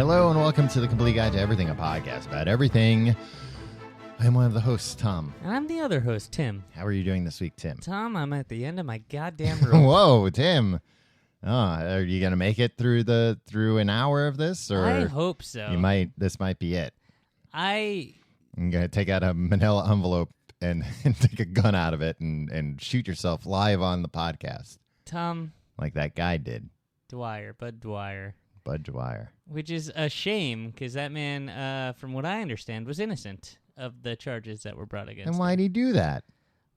Hello and welcome to the Complete Guide to Everything, a podcast about everything. I'm one of the hosts, Tom. And I'm the other host, Tim. How are you doing this week, Tim? Tom, I'm at the end of my goddamn rope. Whoa, Tim. Oh, are you going to make it through an hour of this? Or I hope so. This might be it. I'm going to take out a manila envelope and take a gun out of it and shoot yourself live on the podcast. Tom. Like that guy did. Bud Dwyer. Bud Dwyer. Which is a shame, because that man, from what I understand, was innocent of the charges that were brought against him. And why'd he do that?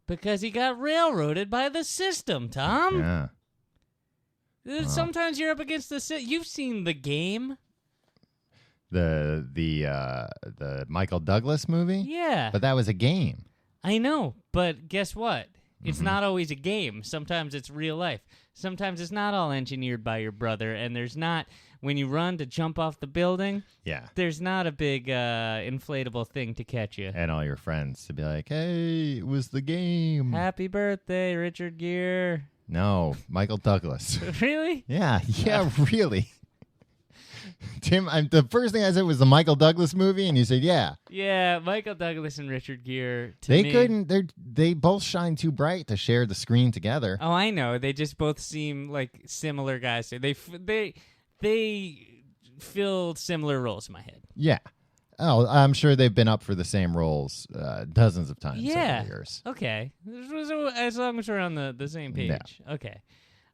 Because he got railroaded by the system, Tom. Yeah. Sometimes you're up against the system. You've seen The Game. The Michael Douglas movie? Yeah. But that was a game. I know, but guess what? It's not always a game. Sometimes it's real life. Sometimes it's not all engineered by your brother, and there's not, when you run to jump off the building, there's not a big inflatable thing to catch you. And all your friends to be like, hey, it was the game. Happy birthday, Richard Gere. No, Michael Douglas. Really? Yeah, really. Tim, the first thing I said was the Michael Douglas movie, and you said, yeah. Yeah, Michael Douglas and Richard Gere. They both shine too bright to share the screen together. Oh, I know. They just both seem like similar guys. They filled similar roles in my head. Yeah. Oh, I'm sure they've been up for the same roles dozens of times over the years. Okay. As long as we're on the same page. Yeah. Okay.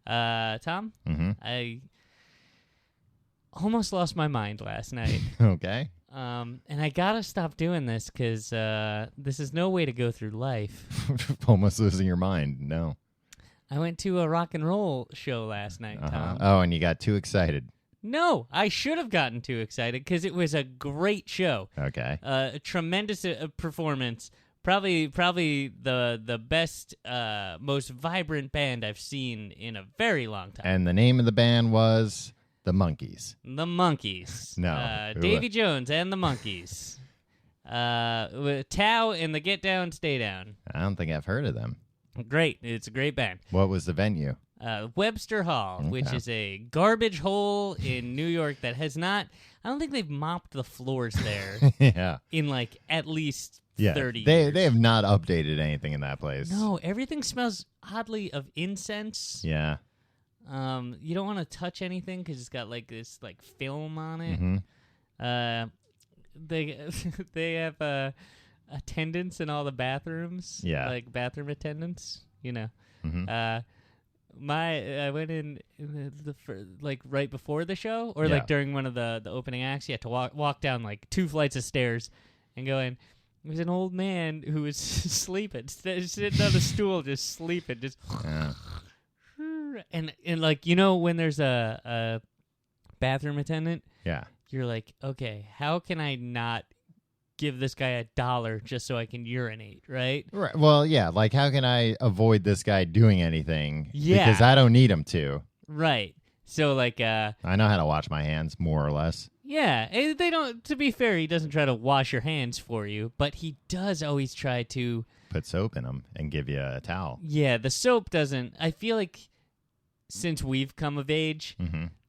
Tom, Mm-hmm. I almost lost my mind last night. Okay. And I gotta stop doing this because this is no way to go through life. Almost losing your mind. No. I went to a rock and roll show last night, Tom. Oh, and you got too excited. No, I should have gotten too excited because it was a great show. Okay. A tremendous performance. Probably the best, most vibrant band I've seen in a very long time. And the name of the band was The Monkees. The Monkees. No. Davy Jones and the Monkees. With Tao and the Get Down, Stay Down. I don't think I've heard of them. Great. It's a great band. What was the venue? Webster Hall, which is a garbage hole in New York that has not... I don't think they've mopped the floors there Yeah. in like at least 30 years. They have not updated anything in that place. No, everything smells oddly of incense. Yeah. You don't want to touch anything because it's got like this like film on it. Mm-hmm. They have attendants in all the bathrooms. Yeah. Like bathroom attendants, you know. Mm-hmm. I went in like right before the show, or like during one of the opening acts. You had to walk down like 2 flights of stairs and go in. There was an old man who was sleeping, sitting on a stool, just sleeping, just. Yeah. And like, you know, when there's a bathroom attendant, you're like, okay, how can I not give this guy $1 just so I can urinate, right? Right. Well, yeah. Like, how can I avoid this guy doing anything? Yeah. Because I don't need him to. Right. So, like, I know how to wash my hands, more or less. Yeah. They don't. To be fair, he doesn't try to wash your hands for you, but he does always try to put soap in them and give you a towel. Yeah. The soap doesn't. I feel like since we've come of age,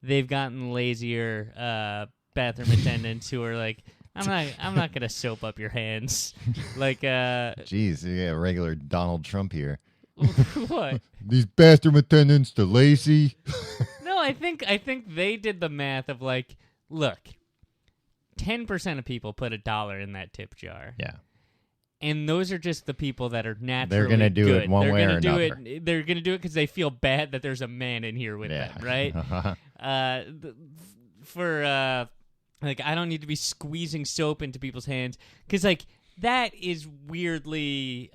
they've gotten lazier bathroom attendants who are like, I'm not gonna soap up your hands. Like jeez, you got a regular Donald Trump here. What? These bathroom attendants, they're lazy. No, I think they did the math of like, look, 10% of people put $1 in that tip jar. Yeah. And those are just the people that are naturally They're going to do good. it one way or another. They're going to do it because they feel bad that there's a man in here with them, right? Like, I don't need to be squeezing soap into people's hands because, like, that is weirdly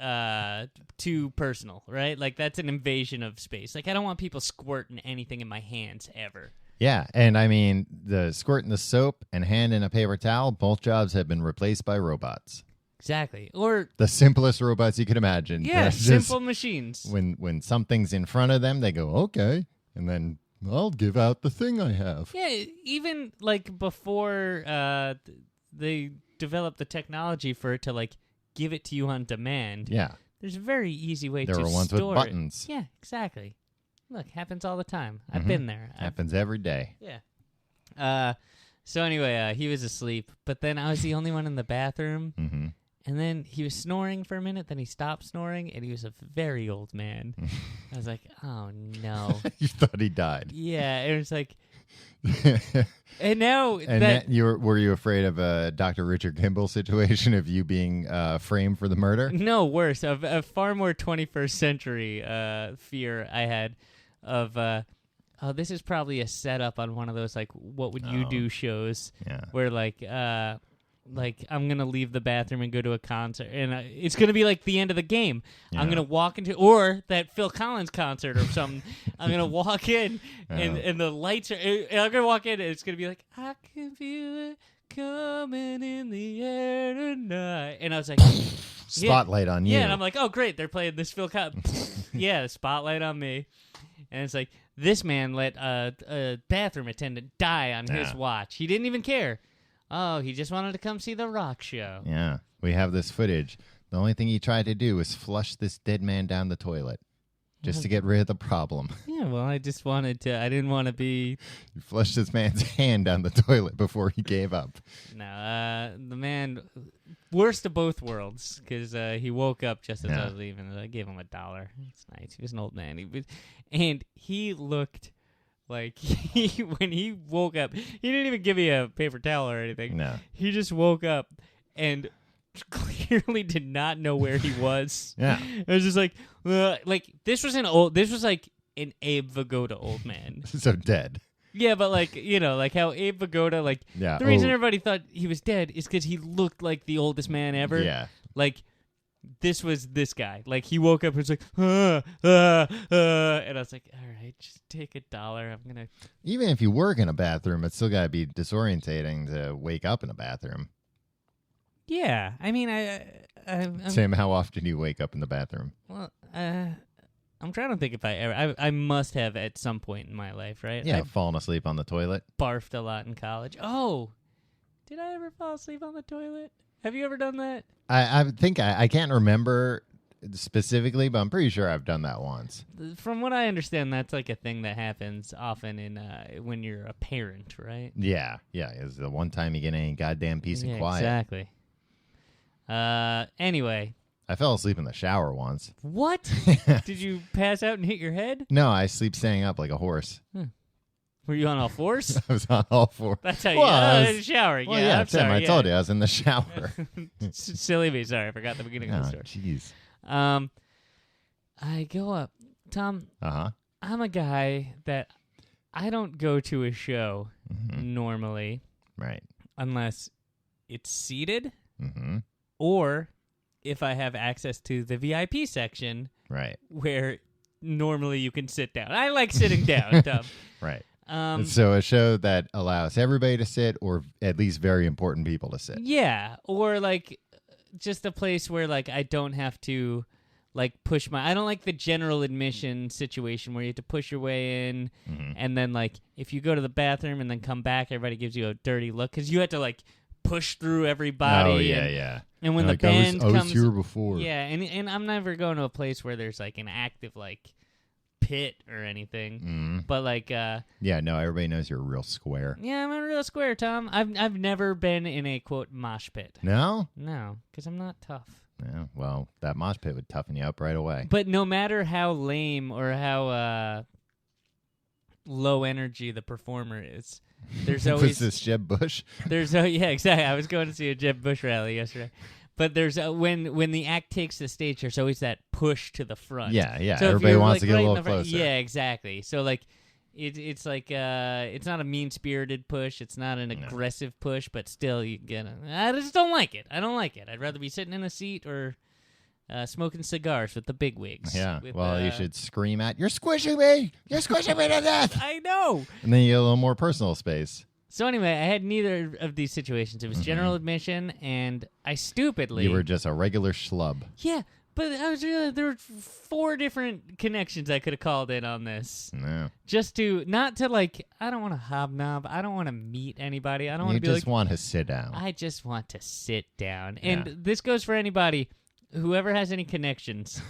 too personal, right? Like, that's an invasion of space. Like, I don't want people squirting anything in my hands ever. Yeah, and I mean, the squirting the soap and hand in a paper towel, both jobs have been replaced by robots. Exactly. Or the simplest robots you could imagine. Yeah, simple machines. When something's in front of them, they go, okay, and then I'll give out the thing I have. Yeah, even like before they developed the technology for it to like give it to you on demand. Yeah. There's a very easy way to store it. There were ones with buttons. Yeah, exactly. Look, happens all the time. I've been there. Happens every day. Yeah. So anyway, he was asleep, but then I was the only one in the bathroom. Mm-hmm. And then he was snoring for a minute, then he stopped snoring, and he was a very old man. I was like, oh, no. You thought he died. Yeah, it was like... And now... were you afraid of a Dr. Richard Kimball situation of you being framed for the murder? No, worse. A far more 21st century fear I had of... oh, this is probably a setup on one of those, like, what would you do shows where, like, I'm going to leave the bathroom and go to a concert, and it's going to be, like, the end of the game. Yeah. I'm going to walk into, or that Phil Collins concert or something. I'm going to walk in, and the lights are, and I'm going to walk in, and it's going to be like, I can feel it coming in the air tonight. And I was like... Spotlight on you. Yeah, and I'm like, oh, great, they're playing this Phil Collins. Yeah, the spotlight on me. And it's like, this man let a bathroom attendant die on his watch. He didn't even care. Oh, he just wanted to come see the rock show. Yeah, we have this footage. The only thing he tried to do was flush this dead man down the toilet just to get rid of the problem. Yeah, well, I just wanted to. I didn't want to be... You flushed this man's hand down the toilet before he gave up. No, the man... Worst of both worlds, because he woke up just as I was leaving. I gave him $1. It's nice. He was an old man. And he looked like when he woke up, he didn't even give me a paper towel or anything. No. He just woke up and clearly did not know where he was. Yeah. It was just like this was like an Abe Vigoda old man. So dead. Yeah, but like, you know, like how Abe Vigoda, like, the reason everybody thought he was dead is because he looked like the oldest man ever. Yeah. Like, this was this guy. Like, he woke up and was like, and I was like, all right, just take $1. I'm going to... Even if you work in a bathroom, it's still got to be disorientating to wake up in a bathroom. Yeah. I mean, Tim, how often do you wake up in the bathroom? Well, I'm trying to think if I ever... I must have at some point in my life, right? Yeah, I've fallen asleep on the toilet. Barfed a lot in college. Oh! Did I ever fall asleep on the toilet? Have you ever done that? I think I can't remember specifically, but I'm pretty sure I've done that once. From what I understand, that's like a thing that happens often in when you're a parent, right? Yeah. It's the one time you get any goddamn peace and quiet. Exactly. Anyway... I fell asleep in the shower once. What? Did you pass out and hit your head? No, I sleep standing up like a horse. Were you on all fours? I was on all fours. That's how you showering. Well, yeah, I'm Tim, sorry. I told you I was in the shower. Silly me. Sorry, I forgot the beginning of the story. Jeez. I go up. Tom, Uh-huh. I'm a guy that I don't go to a show normally. Right. Unless it's seated Mm-hmm. or... if I have access to the VIP section, right, where normally you can sit down. I like sitting down, Tom. Right. So a show that allows everybody to sit, or at least very important people to sit. Yeah, or like just a place where like I don't have to like push I don't like the general admission situation where you have to push your way in, and then like if you go to the bathroom and then come back, everybody gives you a dirty look because you had to like push through everybody. Oh yeah. And when like, the band comes, I was here before. Yeah, and I'm never going to a place where there's like an active like pit or anything. But like, yeah, no, everybody knows you're a real square. Yeah, I'm a real square, Tom. I've never been in a quote mosh pit. No, because I'm not tough. Yeah, well, that mosh pit would toughen you up right away. But no matter how lame or how low energy the performer is. There's always was this Jeb Bush? Yeah, exactly. I was going to see a Jeb Bush rally yesterday, but there's when the act takes the stage, there's always that push to the front. Yeah. So everybody wants like, to get right a little closer. Yeah, exactly. So like, it's like it's not a mean spirited push. It's not an aggressive push, but still you get. I just don't like it. I don't like it. I'd rather be sitting in a seat or smoking cigars with the bigwigs. Yeah. Well, you should scream at, "You're squishing me! You're squishing me to death!" I know. And then you get a little more personal space. So anyway, I had neither of these situations. It was general admission, and I stupidly... You were just a regular schlub. Yeah, but I was there were 4 different connections I could have called in on this. No. Just to, not to like, I don't want to hobnob. I don't want to meet anybody. I don't want to be like... You just want to sit down. I just want to sit down. And this goes for anybody, whoever has any connections,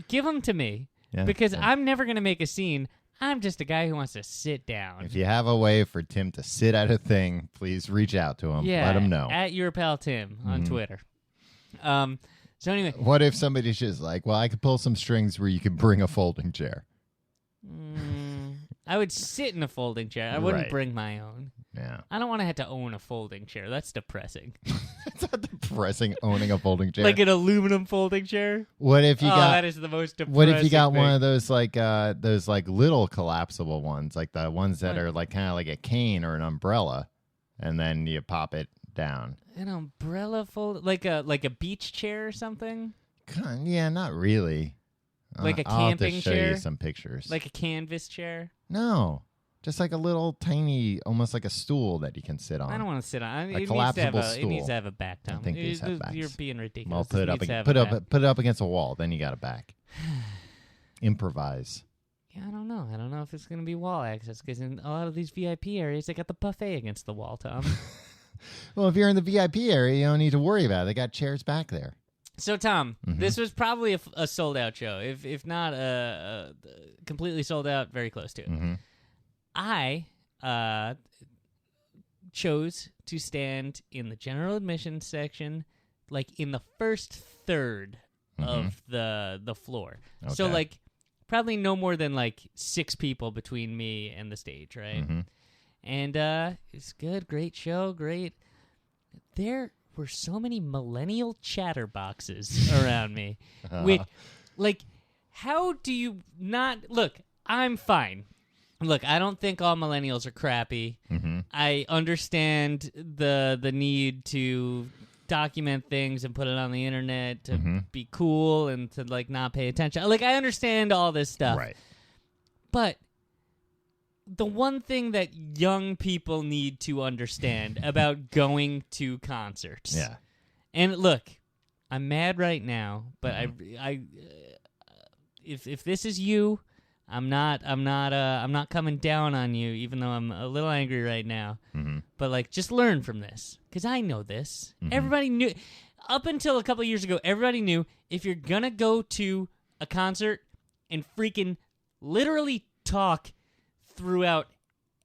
give them to me. Yeah, because I'm never going to make a scene. I'm just a guy who wants to sit down. If you have a way for Tim to sit at a thing, please reach out to him. Yeah, let him know. At your pal Tim on Twitter. So anyway. What if somebody's just like, well, I could pull some strings where you could bring a folding chair? I would sit in a folding chair. I wouldn't Right. bring my own. Yeah. I don't want to have to own a folding chair. That's depressing. It's not depressing owning a folding chair. Like an aluminum folding chair? What if you got that is the most depressing What if you got thing. one of those little collapsible ones, like the ones that are like kind of like a cane or an umbrella, and then you pop it down? An umbrella fold, like a beach chair or something? Yeah, not really. Like a I'll have to camping show chair? you some pictures. Like a canvas chair? No, just like a little tiny, almost like a stool that you can sit on. I don't want to sit on it. collapsible It needs stool. to have a back, Tom. I think these have backs. You're being ridiculous. Well, put it up against a wall. Then you got a back. Improvise. Yeah, I don't know. I don't know if it's going to be wall access because in a lot of these VIP areas, they got the buffet against the wall, Tom. Well, if you're in the VIP area, you don't need to worry about it. They got chairs back there. So, Tom, this was probably a sold-out show. If not completely sold out, very close to it. Mm-hmm. I chose to stand in the general admission section, like in the first third of the floor. Okay. So, like, probably no more than, like, 6 people between me and the stage, right? Mm-hmm. And it's good, great show, great. There were so many millennial chatterboxes around me. Which, like, how do you not... Look, I'm fine. Look, I don't think all millennials are crappy. Mm-hmm. I understand the need to document things and put it on the internet to be cool and to, like, not pay attention. Like, I understand all this stuff. Right. But the one thing that young people need to understand about going to concerts. Yeah. And look, I'm mad right now, but if this is you, I'm not coming down on you, even though I'm a little angry right now. Mm-hmm. But like, just learn from this, because I know this. Everybody knew up until a couple years ago. Everybody knew if you're gonna go to a concert and freaking literally talk throughout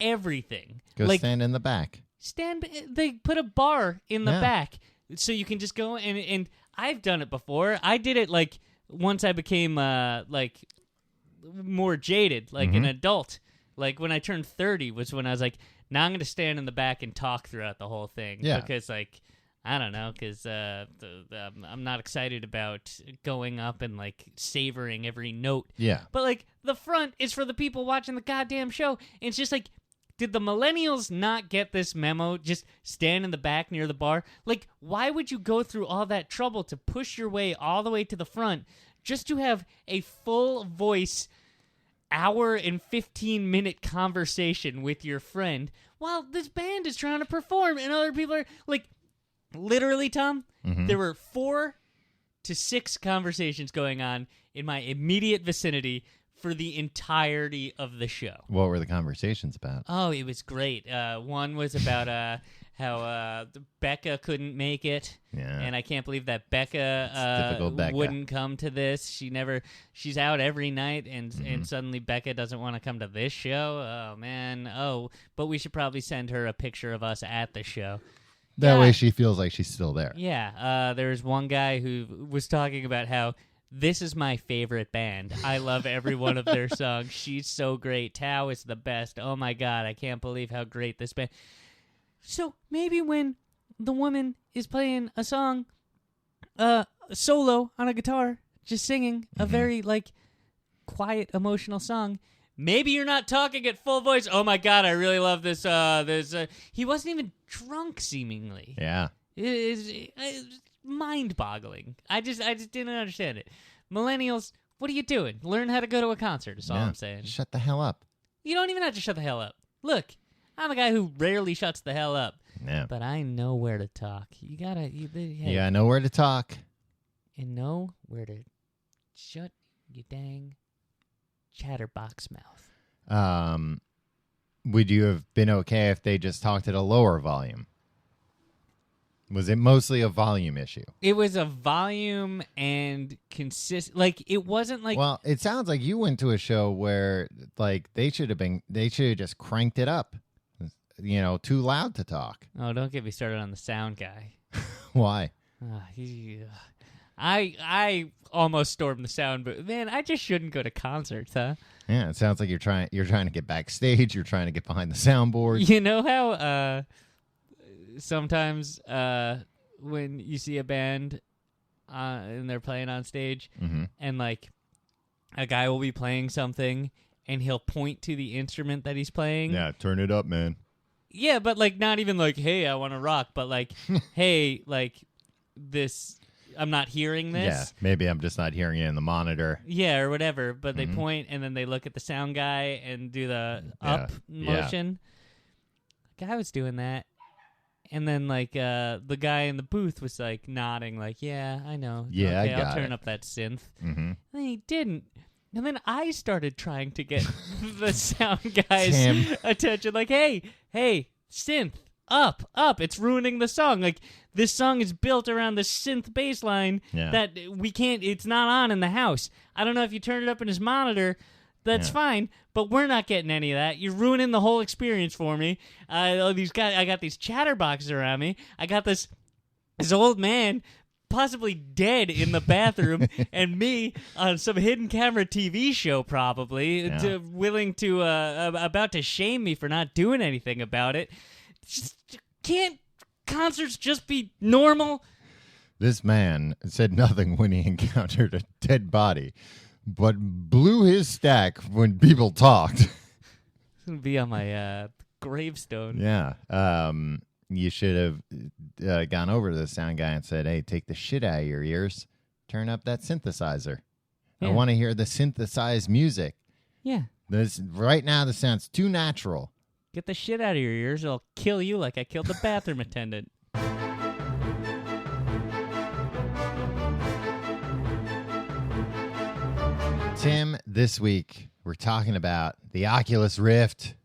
everything, Go like stand in the back. they put a bar in the Yeah. back so you can just go and I've done it before. I did it like once I became like more jaded, like an adult. Like when I turned 30 was when I was like, now I'm going to stand in the back and talk throughout the whole thing. Yeah. Because like, I don't know, because I'm not excited about going up and like savoring every note. Yeah. But like the front is for the people watching the goddamn show. And it's just like, did the millennials not get this memo? Just stand in the back near the bar? Like, why would you go through all that trouble to push your way all the way to the front just to have a full voice hour and 15-minute conversation with your friend while this band is trying to perform and other people are like, literally, Tom, there were 4 to 6 conversations going on in my immediate vicinity for the entirety of the show. What were the conversations about? Oh, it was great. One was about how Becca couldn't make it. Yeah. And I can't believe that typical Becca. wouldn't come to this. She's out every night, and suddenly Becca doesn't want to come to this show. Oh, man. Oh, but we should probably send her a picture of us at the show. That Yeah. way she feels like she's still there. Yeah, there's one guy who was talking about how this is my favorite band. I love every one of their songs. She's so great. Tao is the best. Oh my God, I can't believe how great this band. So maybe when the woman is playing a song, solo on a guitar, just singing a very like quiet, emotional song, maybe you're not talking at full voice. Oh my God, I really love this. He wasn't even drunk, seemingly. Yeah. It's mind-boggling. I just didn't understand it. Millennials, what are you doing? Learn how to go to a concert is all Yeah. I'm saying. Shut the hell up. You don't even have to shut the hell up. Look, I'm a guy who rarely shuts the hell up, Yeah. but I know where to talk. You gotta Know where to talk. and know where to shut your dang chatterbox mouth. Would you have been okay if they just talked at a lower volume? Was it mostly a volume issue? It was a volume and like it wasn't like. Well, it sounds like you went to a show where like they should have just cranked it up, too loud to talk. Oh, don't get me started on the sound guy. Why? I almost stormed the sound booth. Man, I just shouldn't go to concerts, huh? Yeah, it sounds like you're trying to get backstage. You're trying to get behind the soundboard. You know how sometimes when you see a band and they're playing on stage, and like a guy will be playing something and he'll point to the instrument that he's playing. Yeah, turn it up, man. Yeah, but like not even like, hey, I want to rock, but like, hey, like this, I'm not hearing this. Yeah, maybe I'm just not hearing it in the monitor. Yeah, or whatever. But they point and then they look at the sound guy and do the up motion. Guy was doing that. And then, like, the guy in the booth was, like, nodding, like, yeah, I know. Yeah, okay, I got I'll turn it. up that synth. Mm-hmm. And then he didn't. And then I started trying to get the sound guy's attention. Like, hey, synth, up. It's ruining the song. Like, this song is built around the synth bass line that it's not on in the house. I don't know if you turned it up in his monitor. That's fine, but we're not getting any of that. You're ruining the whole experience for me. I got these chatterboxes around me. I got this old man possibly dead in the bathroom, and me on some hidden camera TV show, probably willing to about to shame me for not doing anything about it. Can't concerts just be normal? This man said nothing when he encountered a dead body, but blew his stack when people talked. It's going to be on my gravestone. Yeah. You should have gone over to the sound guy and said, hey, take the shit out of your ears. Turn up that synthesizer. Yeah. I want to hear the synthesized music. Yeah. Right now, this sounds too natural. Get the shit out of your ears. I'll kill you like I killed the bathroom attendant. Tim, this week we're talking about the Oculus Rift.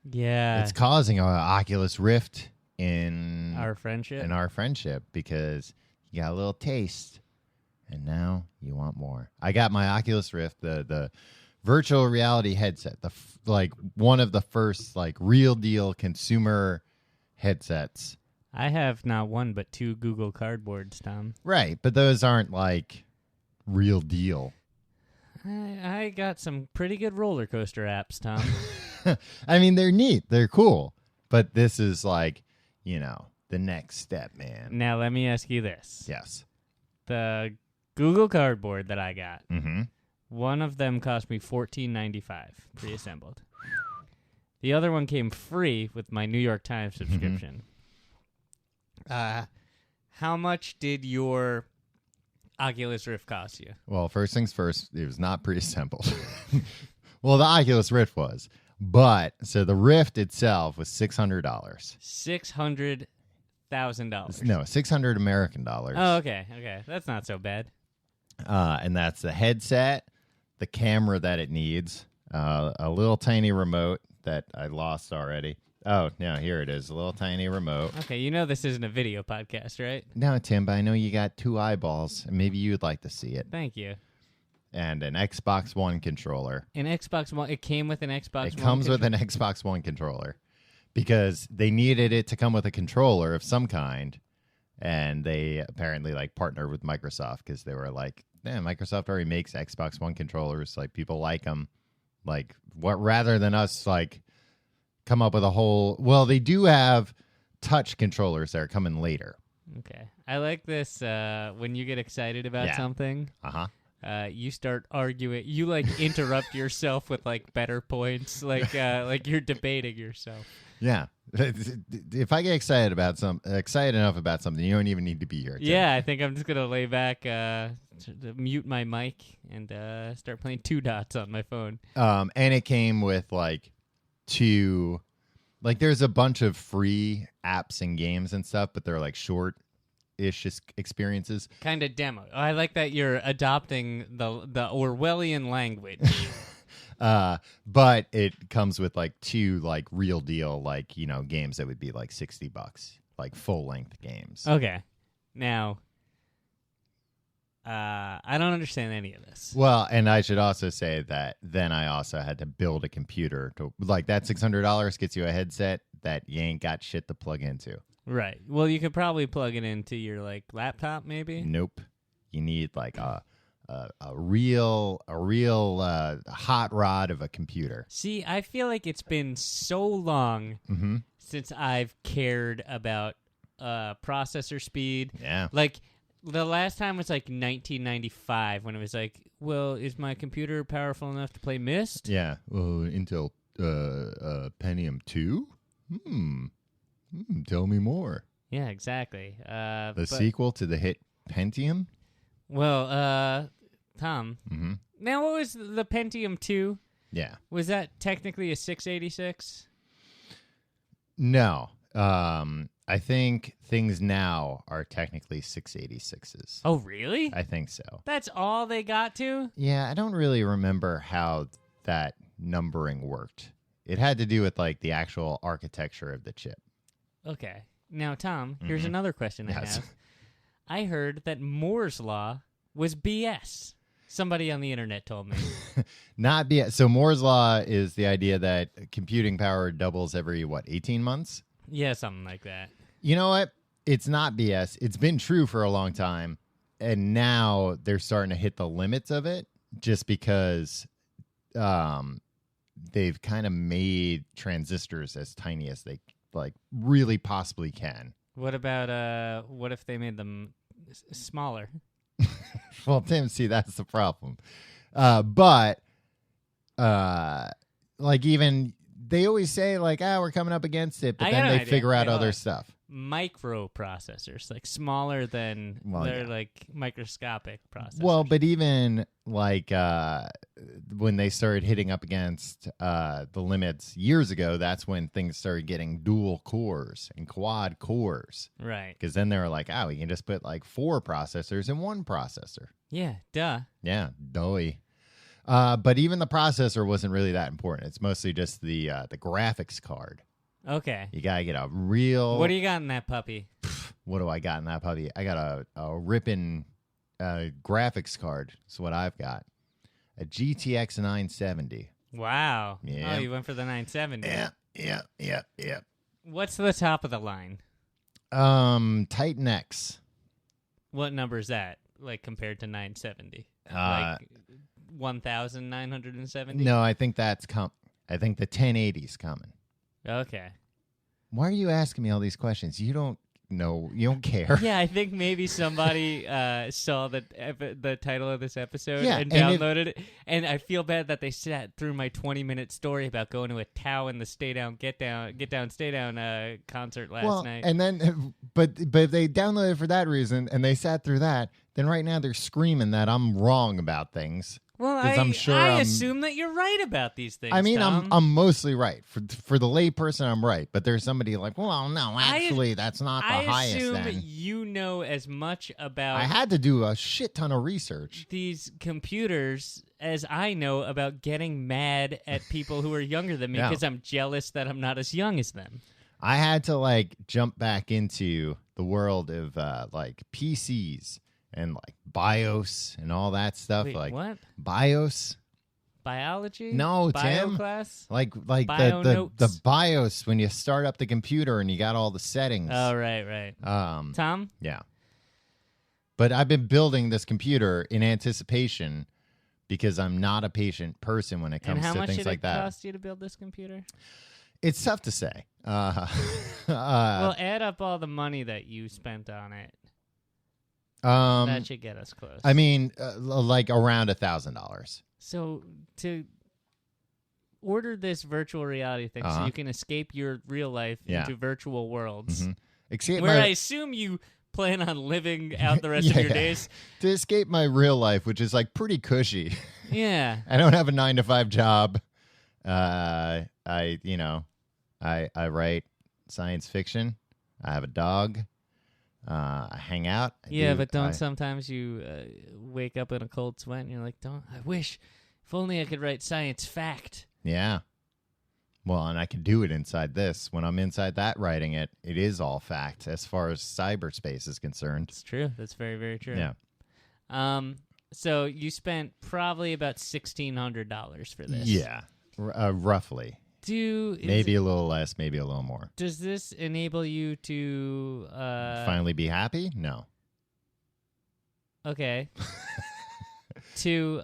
Yeah. It's causing an Oculus Rift in our friendship. Because you got a little taste and now you want more. I got my Oculus Rift, the virtual reality headset, one of the first real deal consumer headsets. I have not one but two Google Cardboards, Tom. Right, but those aren't real deal. I got some pretty good roller coaster apps, Tom. I mean, they're neat. They're cool. But this is the next step, man. Now, let me ask you this. Yes. The Google Cardboard that I got, mm-hmm. one of them cost me $14.95 pre-assembled. The other one came free with my New York Times subscription. How much did your Oculus Rift cost you? Well, first things first, it was not pre-assembled. Well, the Oculus Rift was. But, so the Rift itself was $600. $600,000. No, $600 American dollars. Oh, okay. That's not so bad. And that's the headset, the camera that it needs, a little tiny remote that I lost already. Oh, no, here it is, a little tiny remote. Okay, this isn't a video podcast, right? No, Tim, but I know you got two eyeballs, and maybe you'd like to see it. Thank you. And an Xbox One controller. An Xbox One? It came with an Xbox One? It comes with an Xbox One controller because they needed it to come with a controller of some kind, and they apparently partnered with Microsoft because they were like, Microsoft already makes Xbox One controllers. People like them. Rather than us come up with a whole... Well, they do have touch controllers that are coming later. Okay. I like this when you get excited about something. Uh-huh. You start arguing. You interrupt yourself with better points, like you're debating yourself. Yeah. If I get excited enough about something, you don't even need to be here. Tim. Yeah, I think I'm just gonna lay back, mute my mic, and start playing Two Dots on my phone. And it came with two, there's a bunch of free apps and games and stuff, but they're short-ish experiences. Kind of demo. I like that you're adopting the Orwellian language. But it comes with two real deal games that would be $60. like full-length games. Okay. Now, I don't understand any of this. Well, and I should also say that then I also had to build a computer to like that $600 gets you a headset that you ain't got shit to plug into. Right. Well, you could probably plug it into your like laptop, maybe. Nope. You need like a real hot rod of a computer. See, I feel like it's been so long Mm-hmm. since I've cared about processor speed. Yeah. Like the last time was like 1995 when it was like, well, is my computer powerful enough to play Myst? Yeah. Intel Pentium 2? Tell me more. Yeah, exactly. The sequel to the hit Pentium? Well, Tom. Mm-hmm. Now, what was the Pentium 2? Yeah. Was that technically a 686? No. I think things now are technically 686s. Oh, really? I think so. That's all they got to? Yeah, I don't really remember how that numbering worked. It had to do with like the actual architecture of the chip. Okay. Now, Tom, here's another question I have. I heard that Moore's Law was BS. Somebody on the internet told me. Not BS. So Moore's Law is the idea that computing power doubles every, 18 months? Yeah, something like that. You know what? It's not BS. It's been true for a long time. And now they're starting to hit the limits of it just because they've kind of made transistors as tiny as they like really possibly can. What about what if they made them smaller? Well, Tim, see, that's the problem. But like even they always say like, we're coming up against it, but then they figure out other stuff. Microprocessors, like smaller than they're like microscopic processors. Well, but even like when they started hitting up against the limits years ago, that's when things started getting dual cores and quad cores. Right. Because then they were like, we can just put like 4 processors in one processor. Yeah, duh. Yeah, doughy. But even the processor wasn't really that important. It's mostly just the graphics card. Okay. You gotta get a real. What do you got in that puppy? What do I got in that puppy? I got a ripping graphics card. That's what I've got. A GTX 970. Wow. Yeah. Oh, you went for the 970. Yeah. What's the top of the line? Titan X. What number is that? Like compared to 970? Like 1,970? No, I think that's I think the 1080's coming. Okay. Why are you asking me all these questions? You don't know. You don't care. Yeah, I think maybe somebody saw the title of this episode and downloaded it. And I feel bad that they sat through my 20-minute story about going to a Tao and the Stay Down, Get Down, Stay Down concert last night. And then, but if they downloaded it for that reason and they sat through that, then right now they're screaming that I'm wrong about things. Well, I assume that you're right about these things. I mean, Tom. I'm mostly right. For the lay person, I'm right. But there's somebody like, well, no, actually, that's not the highest. I assume you know as much about. I had to do a shit ton of research. These computers as I know about getting mad at people who are younger than me because I'm jealous that I'm not as young as them. I had to like jump back into the world of like PCs. And like BIOS and all that stuff. Wait, like what? BIOS? Biology? No, Bio Tim. Class? Like Bio the BIOS when you start up the computer and you got all the settings. Oh, right. Tom? Yeah. But I've been building this computer in anticipation because I'm not a patient person when it comes to things like that. And how much did it cost you to build this computer? It's tough to say. Well, add up all the money that you spent on it. That should get us close. I mean, like around $1,000. So to order this virtual reality thing so you can escape your real life into virtual worlds, I assume you plan on living out the rest of your days. To escape my real life, which is like pretty cushy. Yeah. I don't have a 9-to-5 job. I write science fiction. I have a dog. I hang out. But sometimes you wake up in a cold sweat and you're like, I wish, if only I could write science fact. Yeah. Well, and I can do it inside this. When I'm inside that writing it, it is all fact as far as cyberspace is concerned. It's true. That's very, very true. Yeah. So you spent probably about $1,600 for this. Yeah, roughly. Maybe a little less, maybe a little more. Does this enable you to finally be happy? No. Okay. to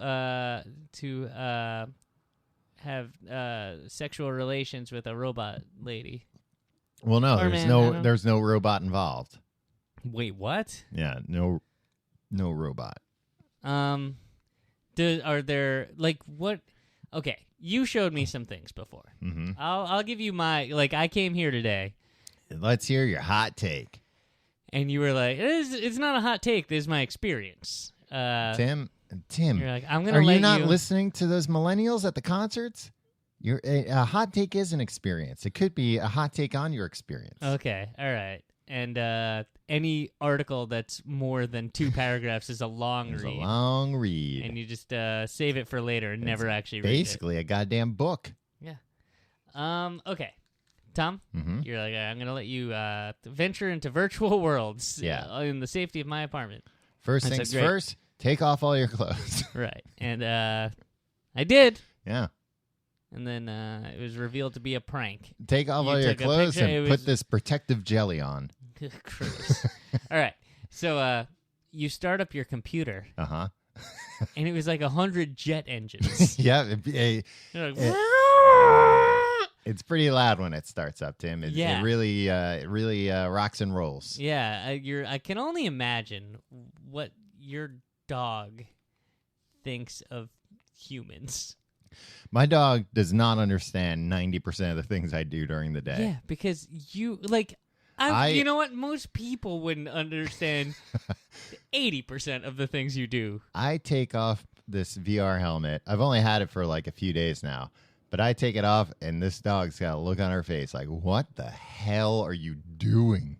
have sexual relations with a robot lady? Well, no, there's no robot involved. Wait, what? Yeah, no robot. Are there like what? Okay, you showed me some things before. Mm-hmm. I'll give you my I came here today. Let's hear your hot take. And you were like, "It's not a hot take. This is my experience." Tim, you're like, "I'm gonna." Are you not listening to those millennials at the concerts? A hot take is an experience. It could be a hot take on your experience. Okay, all right. And any article that's more than 2 paragraphs is a long read. A long read. And you just save it for later and never actually read it. Basically a goddamn book. Yeah. Okay. Tom, mm-hmm. You're like, I'm going to let you venture into virtual worlds in the safety of my apartment. First things first, take off all your clothes. Right. And I did. Yeah. And then it was revealed to be a prank. Take off all your clothes and put this protective jelly on. Gross. All right. So you start up your computer. Uh-huh. And it was like 100 jet engines. Yeah. It's pretty loud when it starts up, Tim. It really rocks and rolls. Yeah. I can only imagine what your dog thinks of humans. My dog does not understand 90% of the things I do during the day. Yeah, because you you know what? Most people wouldn't understand 80% of the things you do. I take off this VR helmet. I've only had it for like a few days now, but I take it off and this dog's got a look on her face like, what the hell are you doing?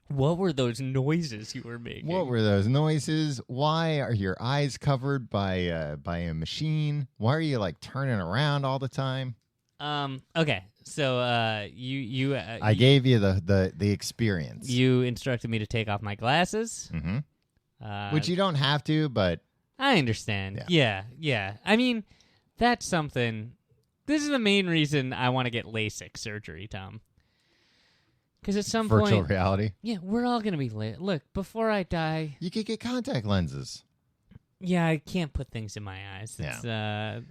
What were those noises you were making? What were those noises? Why are your eyes covered by a machine? Why are you like turning around all the time? Okay. So I gave you the experience. You instructed me to take off my glasses. Mm-hmm. Which you don't have to, but I understand. Yeah. I mean, that's something. This is the main reason I want to get LASIK surgery, Tom. Because at some point... Virtual reality? Yeah, we're all going to be lit. Look, before I die... You could get contact lenses. Yeah, I can't put things in my eyes.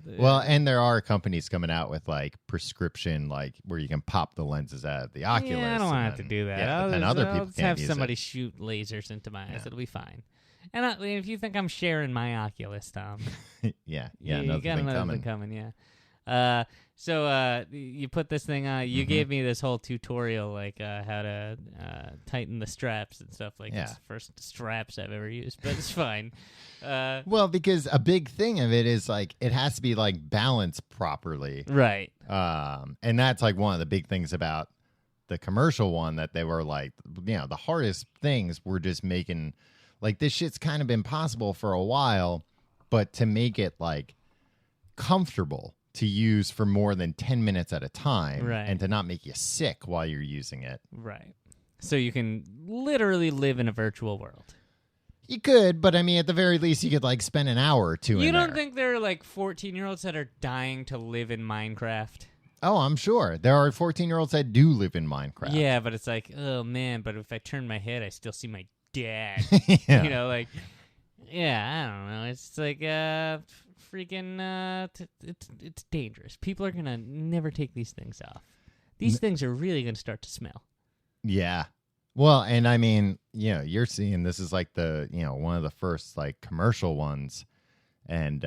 Well, and there are companies coming out with, like, prescription, like, where you can pop the lenses out of the Oculus. Yeah, I don't want to have to do that. Yeah, and other people just can't have use somebody it. shoot lasers into my eyes. It'll be fine. And if you think I'm sharing my Oculus, Tom... yeah, you got another thing coming, yeah. So you put this thing on. You gave me this whole tutorial, like how to tighten the straps and stuff. Like it's the first straps I've ever used, but it's fine. Well, because a big thing of it is like it has to be like balanced properly, right? And that's like one of the big things about the commercial one, that they were like, the hardest things were just making like this shit's kind of impossible for a while, but to make it like comfortable to use for more than 10 minutes at a time, right, and to not make you sick while you're using it. Right. So you can literally live in a virtual world. You could, but I mean, at the very least, you could like spend an hour or two in there. You don't think there are like 14-year-olds that are dying to live in Minecraft? Oh, I'm sure. There are 14-year-olds that do live in Minecraft. Yeah, but it's like, oh man, but if I turn my head, I still see my dad. Yeah. Like, yeah, I don't know. It's like, freaking it's dangerous. People are gonna never take these things off. These things are really gonna start to smell. Yeah. Well, and I mean, you're seeing this is like the one of the first like commercial ones, and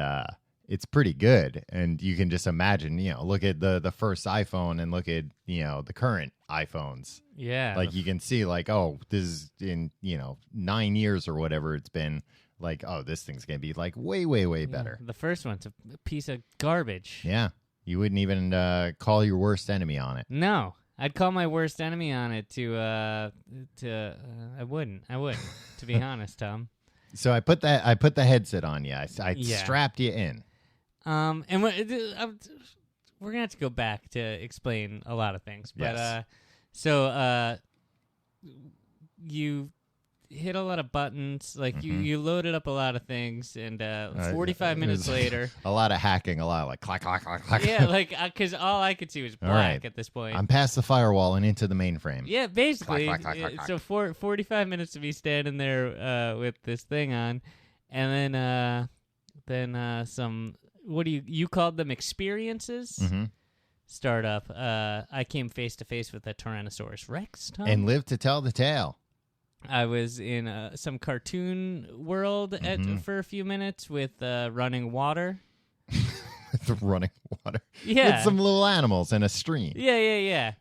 it's pretty good. And you can just imagine, look at the first iPhone and look at the current iPhones. Yeah, like you can see like, oh, this is in 9 years or whatever it's been. Like, oh, this thing's going to be, like, way, way, way better. The first one's a piece of garbage. Yeah. You wouldn't even call your worst enemy on it. No. I'd call my worst enemy on it I wouldn't, to be honest, Tom. So I put the headset on you. I strapped you in. And we're gonna have to go back to explain a lot of things. But Yes. so you hit a lot of buttons, like you loaded up a lot of things, and 45 minutes later, a lot of hacking, a lot of like clack, clack, clack, clack. yeah, like because all I could see was black at this point. I'm past the firewall and into the mainframe. Yeah, basically. Clack, clack, clack, clack, So 45 minutes of me standing there with this thing on, and then some. What do you called them? Experiences. Mm-hmm. Start up. I came face to face with a Tyrannosaurus Rex, Tom. And live to tell the tale. I was in some cartoon world for a few minutes with running water. The running water. Yeah. With some little animals and a stream. Yeah.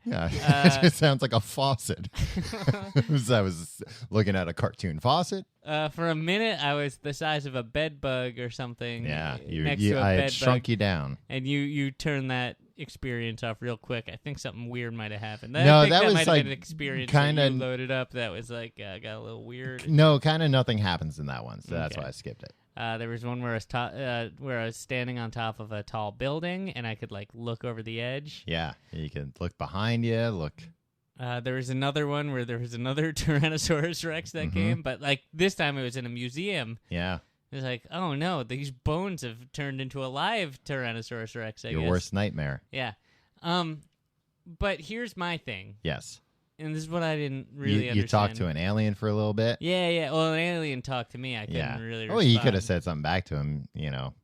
Yeah. It just sounds like a faucet. I was looking at a cartoon faucet. For a minute, I was the size of a bed bug or something. Yeah. Next to a I bed had shrunk bug. you down. And you turned that experience off real quick. I think something weird might have happened. No, I think that was might have like been an experience kinda- that you loaded up that was like got a little weird. No, kind of nothing happens in that one, so that's Okay. why I skipped it. There was one where I was standing on top of a tall building and I could like look over the edge. Yeah, you can look behind you, look. There was another one where there was another Tyrannosaurus Rex that came, but like this time it was in a museum. Yeah. It was like, oh no, these bones have turned into a live Tyrannosaurus Rex, I guess. Your worst nightmare. Yeah. But here's my thing. Yes. And this is what I didn't really understand. You talked to an alien for a little bit? Yeah. Well, an alien talked to me. I couldn't really respond. Oh, you could have said something back to him,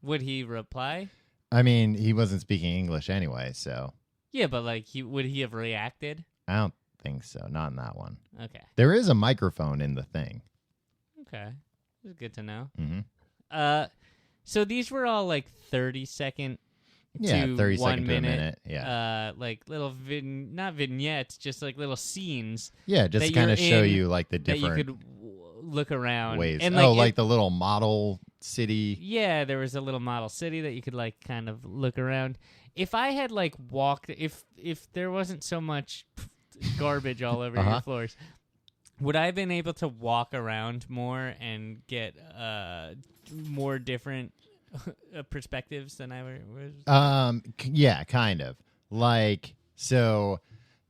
Would he reply? I mean, he wasn't speaking English anyway, so. Yeah, but like, would he have reacted? I don't think so. Not in that one. Okay. There is a microphone in the thing. Okay. This is good to know. Mm-hmm. So these were all like 30-second Yeah, to 30 1 seconds to a minute. minute. Yeah. Like little not vignettes, just like little scenes Yeah, just that kind of you're show in you like the that you different could look around. ways. And like the little model city. Yeah, there was a little model city that you could like kind of look around. If I had like walked, if there wasn't so much garbage all over your floors, would I have been able to walk around more and get more different perspectives than I was? Yeah, kind of. Like, so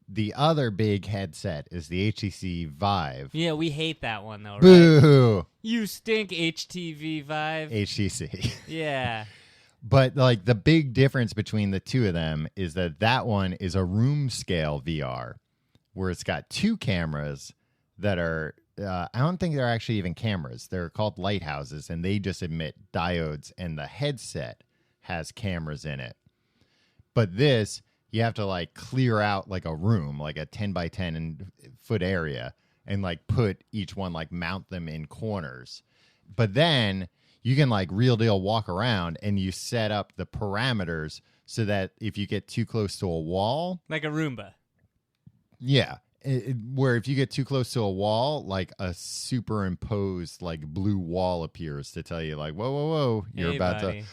the other big headset is the HTC Vive. Yeah, we hate that one though, right? Boo! You stink, HTV Vive. HTC. Yeah. But like the big difference between the two of them is that one is a room scale VR, where it's got two cameras that are, I don't think they're actually even cameras. They're called lighthouses, and they just emit diodes, and the headset has cameras in it. But this, you have to like clear out like a room, like a 10 by 10 foot area, and like put each one, like mount them in corners. But then you can like real deal walk around and you set up the parameters so that if you get too close to a wall, Like a Roomba. yeah, where if you get too close to a wall, like a superimposed like blue wall appears to tell you like, whoa, you're Hey, about buddy. to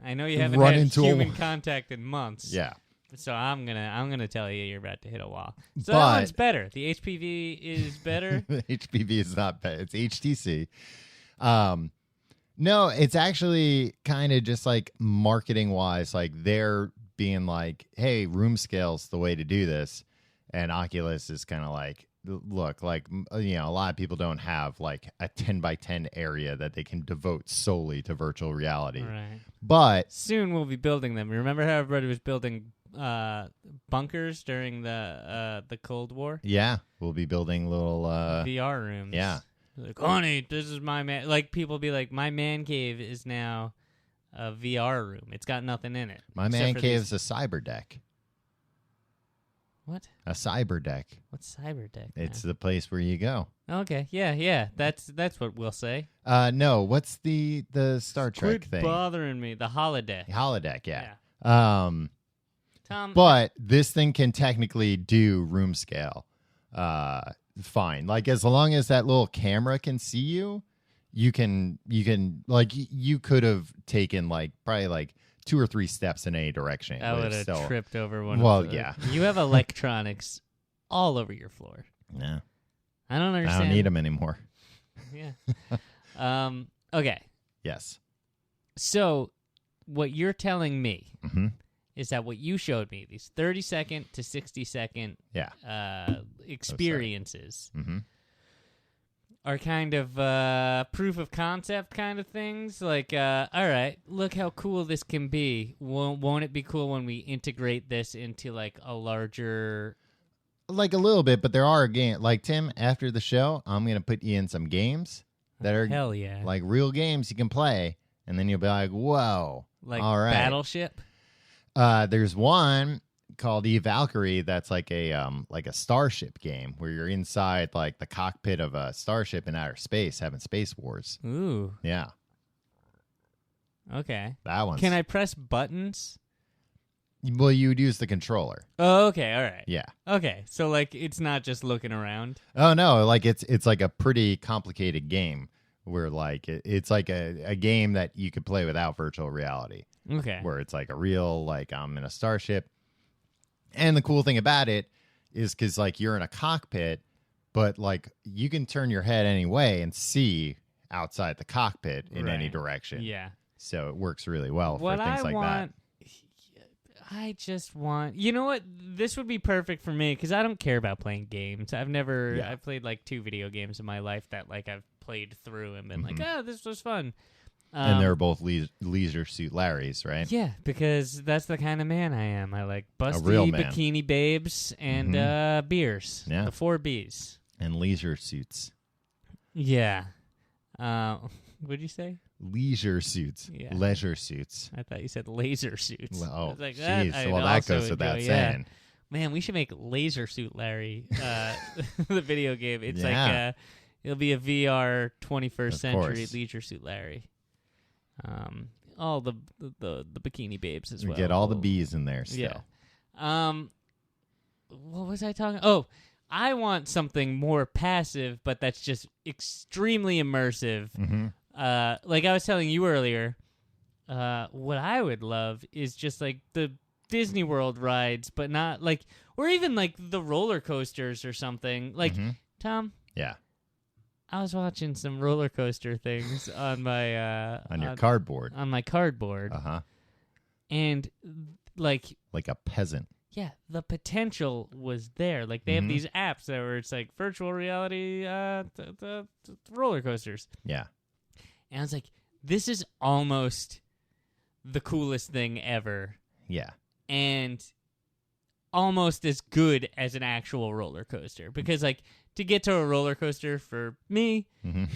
I know you haven't run had into human a contact in months. yeah. So I'm gonna tell you you're about to hit a wall. So But- that one's better. The HPV is better. The HPV is not bad. It's HTC. No, it's actually kind of just like marketing wise, like they're being like, hey, room scale's the way to do this. And Oculus is kind of like, look, like, a lot of people don't have like a 10 by 10 area that they can devote solely to virtual reality. Right. But Soon we'll be building them. Remember how everybody was building bunkers during the Cold War? yeah, we'll be building little, VR rooms. yeah. Like, honey, this is my man. Like, people be like, my man cave is now a VR room. It's got nothing in it. My except man for cave's these- a cyber deck. What? A cyber deck. What's cyberdeck? It's the place where you go. Okay, yeah. That's what we'll say. No, what's the Star Trek Quit thing? bothering me. The holodeck. Holodeck, yeah. Tom. But this thing can technically do room scale. Fine. Like as long as that little camera can see you, you can like you could have taken like probably like 2 or 3 steps in any direction. I but would it's have tripped over one. Well, of the, yeah. You have electronics all over your floor. Yeah. I don't understand. I don't need them anymore. Yeah. Okay. Yes. So, what you're telling me Mm-hmm. is that what you showed me, these 30-second to 60-second experiences, are kind of proof of concept kind of things. Like, all right, look how cool this can be. Won't it be cool when we integrate this into like a larger... Like a little bit, but there are games. Like, Tim, after the show, I'm going to put you in some games that are hell yeah, like real games you can play, and then you'll be like, whoa. Like all right. Battleship? There's one called E-Valkyrie that's like a starship game where you're inside like the cockpit of a starship in outer space having space wars. Ooh. Yeah. Okay. That one. Can I press buttons? Well, you would use the controller. Oh, okay. All right. Yeah. Okay. So like it's not just looking around. Oh no, like it's like a pretty complicated game where like it's like a game that you could play without virtual reality. Okay. Where it's like a real, like, I'm in a starship. And the cool thing about it is because, like, you're in a cockpit, but, like, you can turn your head any way and see outside the cockpit in any direction. Yeah. So it works really well what for things like that. I just want... You know what? This would be perfect for me because I don't care about playing games. I've played, like, 2 video games in my life that, like, I've played through and been like, oh, this was fun. And they're both Leisure Suit Larrys, right? Yeah, because that's the kind of man I am. I like busty real man. bikini babes and beers. Yeah. The 4 Bs. And leisure suits. Yeah. What'd you say? Leisure suits. Yeah. Leisure suits. I thought you said laser suits. Oh, like, jeez. Well, that goes without saying. Man, we should make Laser Suit Larry the video game. It's like it'll be a VR 21st century Leisure Suit Larry. All the bikini babes as well. We get all the bees in there still. Yeah. What was I talking? Oh, I want something more passive, but that's just extremely immersive. Like I was telling you earlier, what I would love is just like the Disney World rides, but not like, or even like the roller coasters or something. Like, Tom. Yeah. I was watching some roller coaster things on my on your cardboard. On my cardboard. And like a peasant. Yeah, the potential was there. Like they have these apps that where it's like virtual reality the roller coasters. Yeah. And I was like, this is almost the coolest thing ever. Yeah. And almost as good as an actual roller coaster because like to get to a roller coaster for me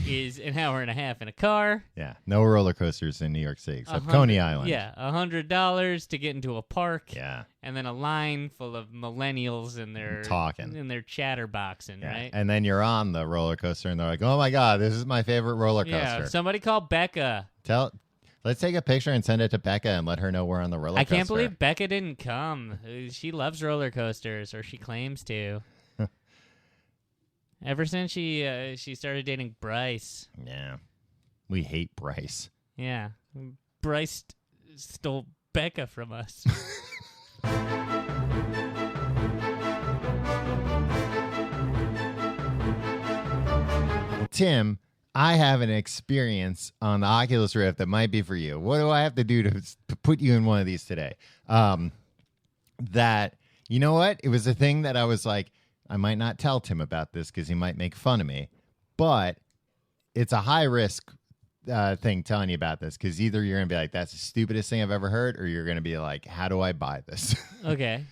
is an hour and a half in a car. Yeah, no roller coasters in New York City except Coney Island. Yeah, $100 to get into a park. Yeah, and then a line full of millennials and their talking and their chatterboxing, right? And then you're on the roller coaster and they're like, "Oh my god, this is my favorite roller coaster." Yeah, somebody call Becca. Let's take a picture and send it to Becca and let her know we're on the roller coaster. I can't believe Becca didn't come. She loves roller coasters, or she claims to. Ever since she started dating Bryce. Yeah. We hate Bryce. Yeah. Bryce stole Becca from us. Tim, I have an experience on the Oculus Rift that might be for you. What do I have to do to put you in one of these today? That, you know what? It was a thing that I was like, I might not tell Tim about this because he might make fun of me, but it's a high risk thing telling you about this because either you're going to be like, that's the stupidest thing I've ever heard, or you're going to be like, how do I buy this? Okay.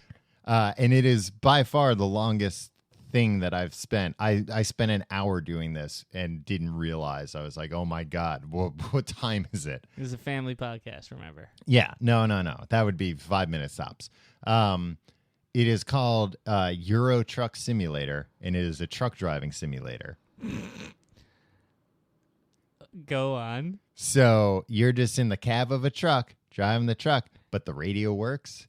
And it is by far the longest thing that I've spent. I spent an hour doing this and didn't realize. I was like, oh my God, what time is it? This is a family podcast, remember? Yeah. No. That would be 5-minute stops. It is called Euro Truck Simulator, and it is a truck driving simulator. Go on. So you're just in the cab of a truck, driving the truck, but the radio works.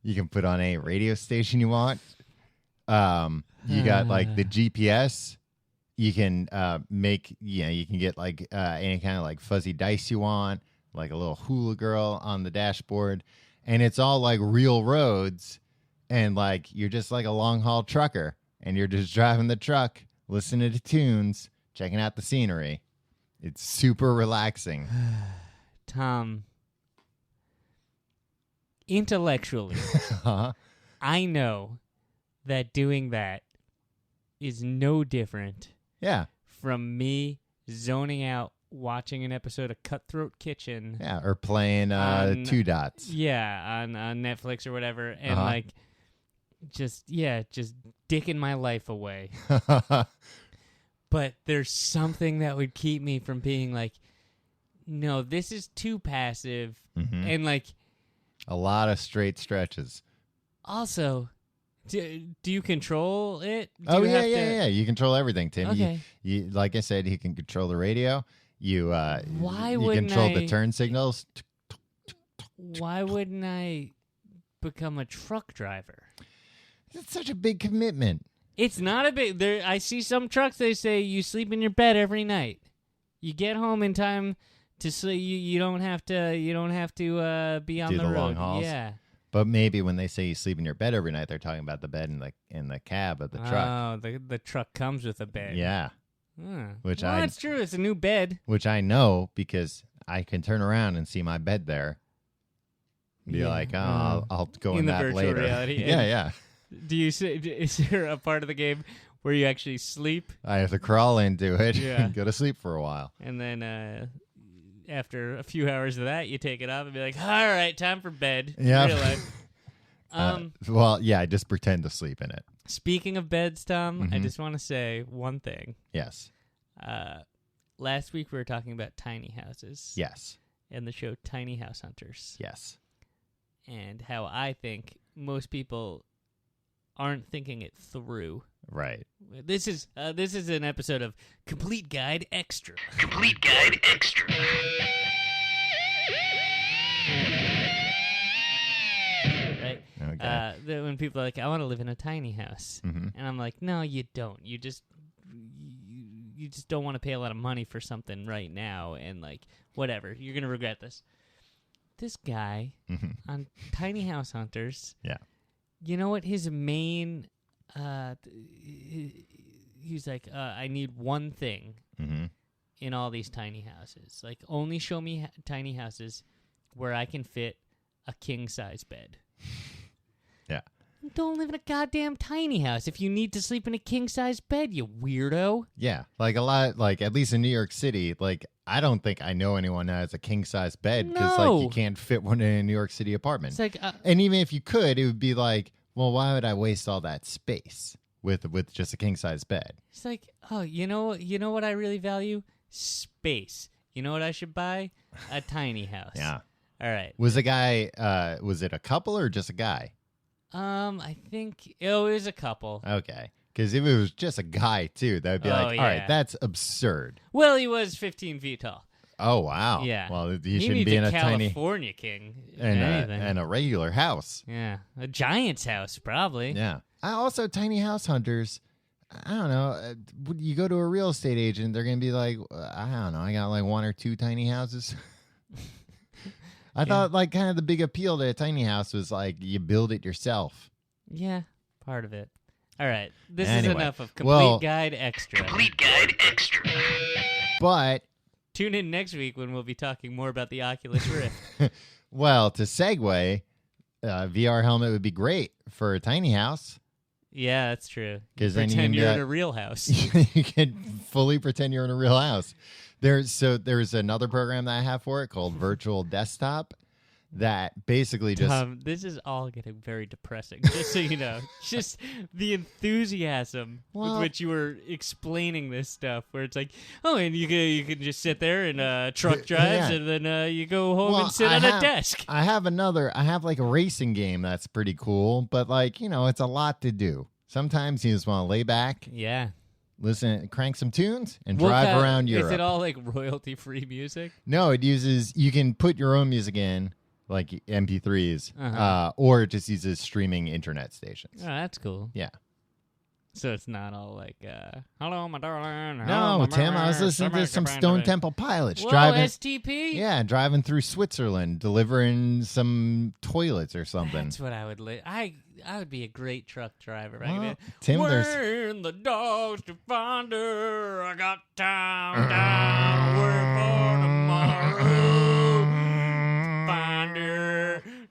You can put on any radio station you want. You got like the GPS. You can you can get like any kind of like fuzzy dice you want, like a little hula girl on the dashboard. And it's all like real roads, and like you're just like a long haul trucker, and you're just driving the truck, listening to tunes, checking out the scenery. It's super relaxing. Tom, intellectually, Uh-huh. I know that doing that is no different Yeah. from me zoning out watching an episode of Cutthroat Kitchen. Yeah. Or playing Two Dots. Yeah, on Netflix or whatever, and Uh-huh. like just dicking my life away. But there's something that would keep me from being like, no, this is too passive. Mhm. And like, A lot of straight stretches. also, do you control it? Do Oh, you yeah, have to- yeah. You control everything, Tim. Okay. You, like I said, you can control the radio. You Why you wouldn't control I- the turn signals. Why wouldn't I become a truck driver? It's such a big commitment. It's not a big. There, I see some trucks. They say you sleep in your bed every night. You get home in time to sleep. You don't have to. You don't have to be on Do the the road. long hauls. Yeah. But maybe when they say you sleep in your bed every night, they're talking about the bed in the cab of the truck. Oh, the truck comes with a bed. Yeah, Which well, I- that's true. It's a new bed. which I know because I can turn around and see my bed there. Be Yeah. like, oh, I'll go In in the that virtual later. reality, yeah, and- yeah. Do you say? Is there a part of the game where you actually sleep I have to crawl into it Yeah. and go to sleep for a while. and then after a few hours of that, you take it off and be like, "All right, time for bed." Yeah. Real life. Well, yeah, I just pretend to sleep in it. Speaking of beds, Tom, I Mhm. just want to say one thing. Yes. Last week we were talking about tiny houses. Yes. And the show Tiny House Hunters. Yes. And how I think most people aren't thinking it through. Right. This is an episode of Complete Guide Extra. Complete Guide Extra. Right? Okay. When people are like, I want to live in a tiny house. Mm-hmm. And I'm like, no, you don't. You just don't want to pay a lot of money for something right now, and like whatever, you're gonna regret this. This guy Mm-hmm. on Tiny House Hunters, Yeah. you know what his main? He's like, I need one thing Mm-hmm. in all these tiny houses. Like, only show me tiny houses where I can fit a king size bed. Yeah. Don't live in a goddamn tiny house if you need to sleep in a king-size bed, you weirdo. Yeah. Like a lot, like at least in New York City, like I don't think I know anyone that has a king size bed because No. like you can't fit one in a New York City apartment. It's like, And even if you could, it would be like, well, why would I waste all that space with just a king size bed? it's like, oh, you know what I really value? Space. You know what I should buy? A tiny house. Yeah. All right. Was a guy? Was it a couple or just a guy? I think it was a couple. Okay. Because if it was just a guy too, that would be Oh, like, all right, yeah. that's absurd. Well, he was 15 feet tall. Oh wow. Yeah. Well, he He shouldn't needs be in a a tiny California king. if and anything. a regular house. Yeah, a giant's house probably. Yeah. I also tiny house hunters. I don't know. You go to a real estate agent, they're gonna be like, I don't know. I got like one or two tiny houses. I thought like kind of the big appeal to a tiny house was like you build it yourself. Yeah, part of it. All right, this is Anyway, enough of Complete well- Guide Extra. Complete Guide Extra. But Tune in next week when we'll be talking more about the Oculus Rift. well, to segue, VR helmet would be great for a tiny house. Yeah, that's true. 'Cause then you Pretend can you're get- in a real house. You can fully pretend you're in a real house. There's another program that I have for it called Virtual Desktop that basically just This is all getting very depressing, just so you know. Just the enthusiasm Well- with which you were explaining this stuff, where it's like, oh, and you can just sit there and truck drives, Yeah. and then you go home Well, and sit I at a have- desk. I have like a racing game that's pretty cool, but like, it's a lot to do. Sometimes you just want to lay back, Yeah. listen, crank some tunes, and What drive kind- around Europe. Is it all like royalty-free music? No, you can put your own music in, like MP3s, Uh-huh. or it just uses streaming internet stations. Oh, that's cool. Yeah. So it's not all like, hello, my darling. No, Tim, I was listening to some Stone Temple Pilots Whoa, driving. STP? Yeah, driving through Switzerland, delivering some toilets or something. That's what I would I would be a great truck driver. Right? Well, Tim, there's when the dogs to find her, I got time down to work for tomorrow.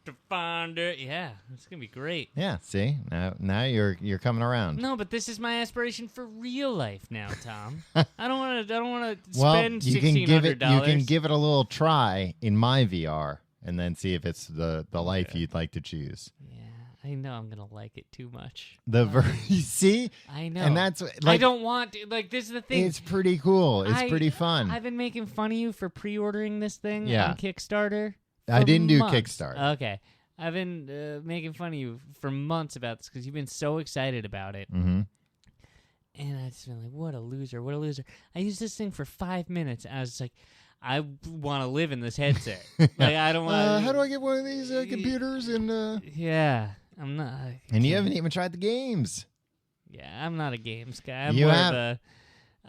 To find under. Yeah, it's gonna be great. Yeah, see? Now you're coming around. No, but this is my aspiration for real life now, Tom. I don't want to Well, spend you can $1,600. you can give it a little try in my VR and then see if it's the life you'd like to choose. Yeah, I know I'm gonna like it too much. You see? I know. And that's I don't want to, like, this is the thing. It's pretty cool. It's pretty fun. I've been making fun of you for pre-ordering this thing Yeah. on Kickstarter. I didn't do months. Kickstarter. Okay. I've been making fun of you for months about this because you've been so excited about it. Mm-hmm. And I just been like, what a loser, what a loser. I used this thing for 5 minutes. And I was just like, I want to live in this headset. Like, I don't want how do I get one of these computers? Yeah. I'm not. And you haven't even tried the games. Yeah, I'm not a games guy. I'm You more have- of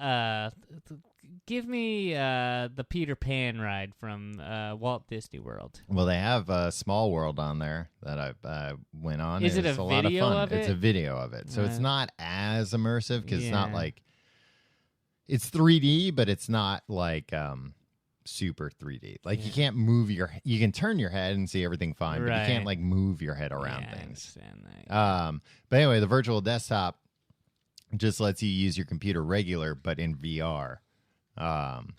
a... give me the Peter Pan ride from Walt Disney World. Well, they have Small World on there that I went on. Is it It's a lot of video fun. of it? It's a video of it. So it's not as immersive because it's not Yeah. like... It's 3D, but it's not like super 3D. Like, you can't move you can turn your head and see everything fine, but you Right. can't like move your head around I things. understand that. But anyway, the virtual desktop just lets you use your computer regular, but in VR. Tom,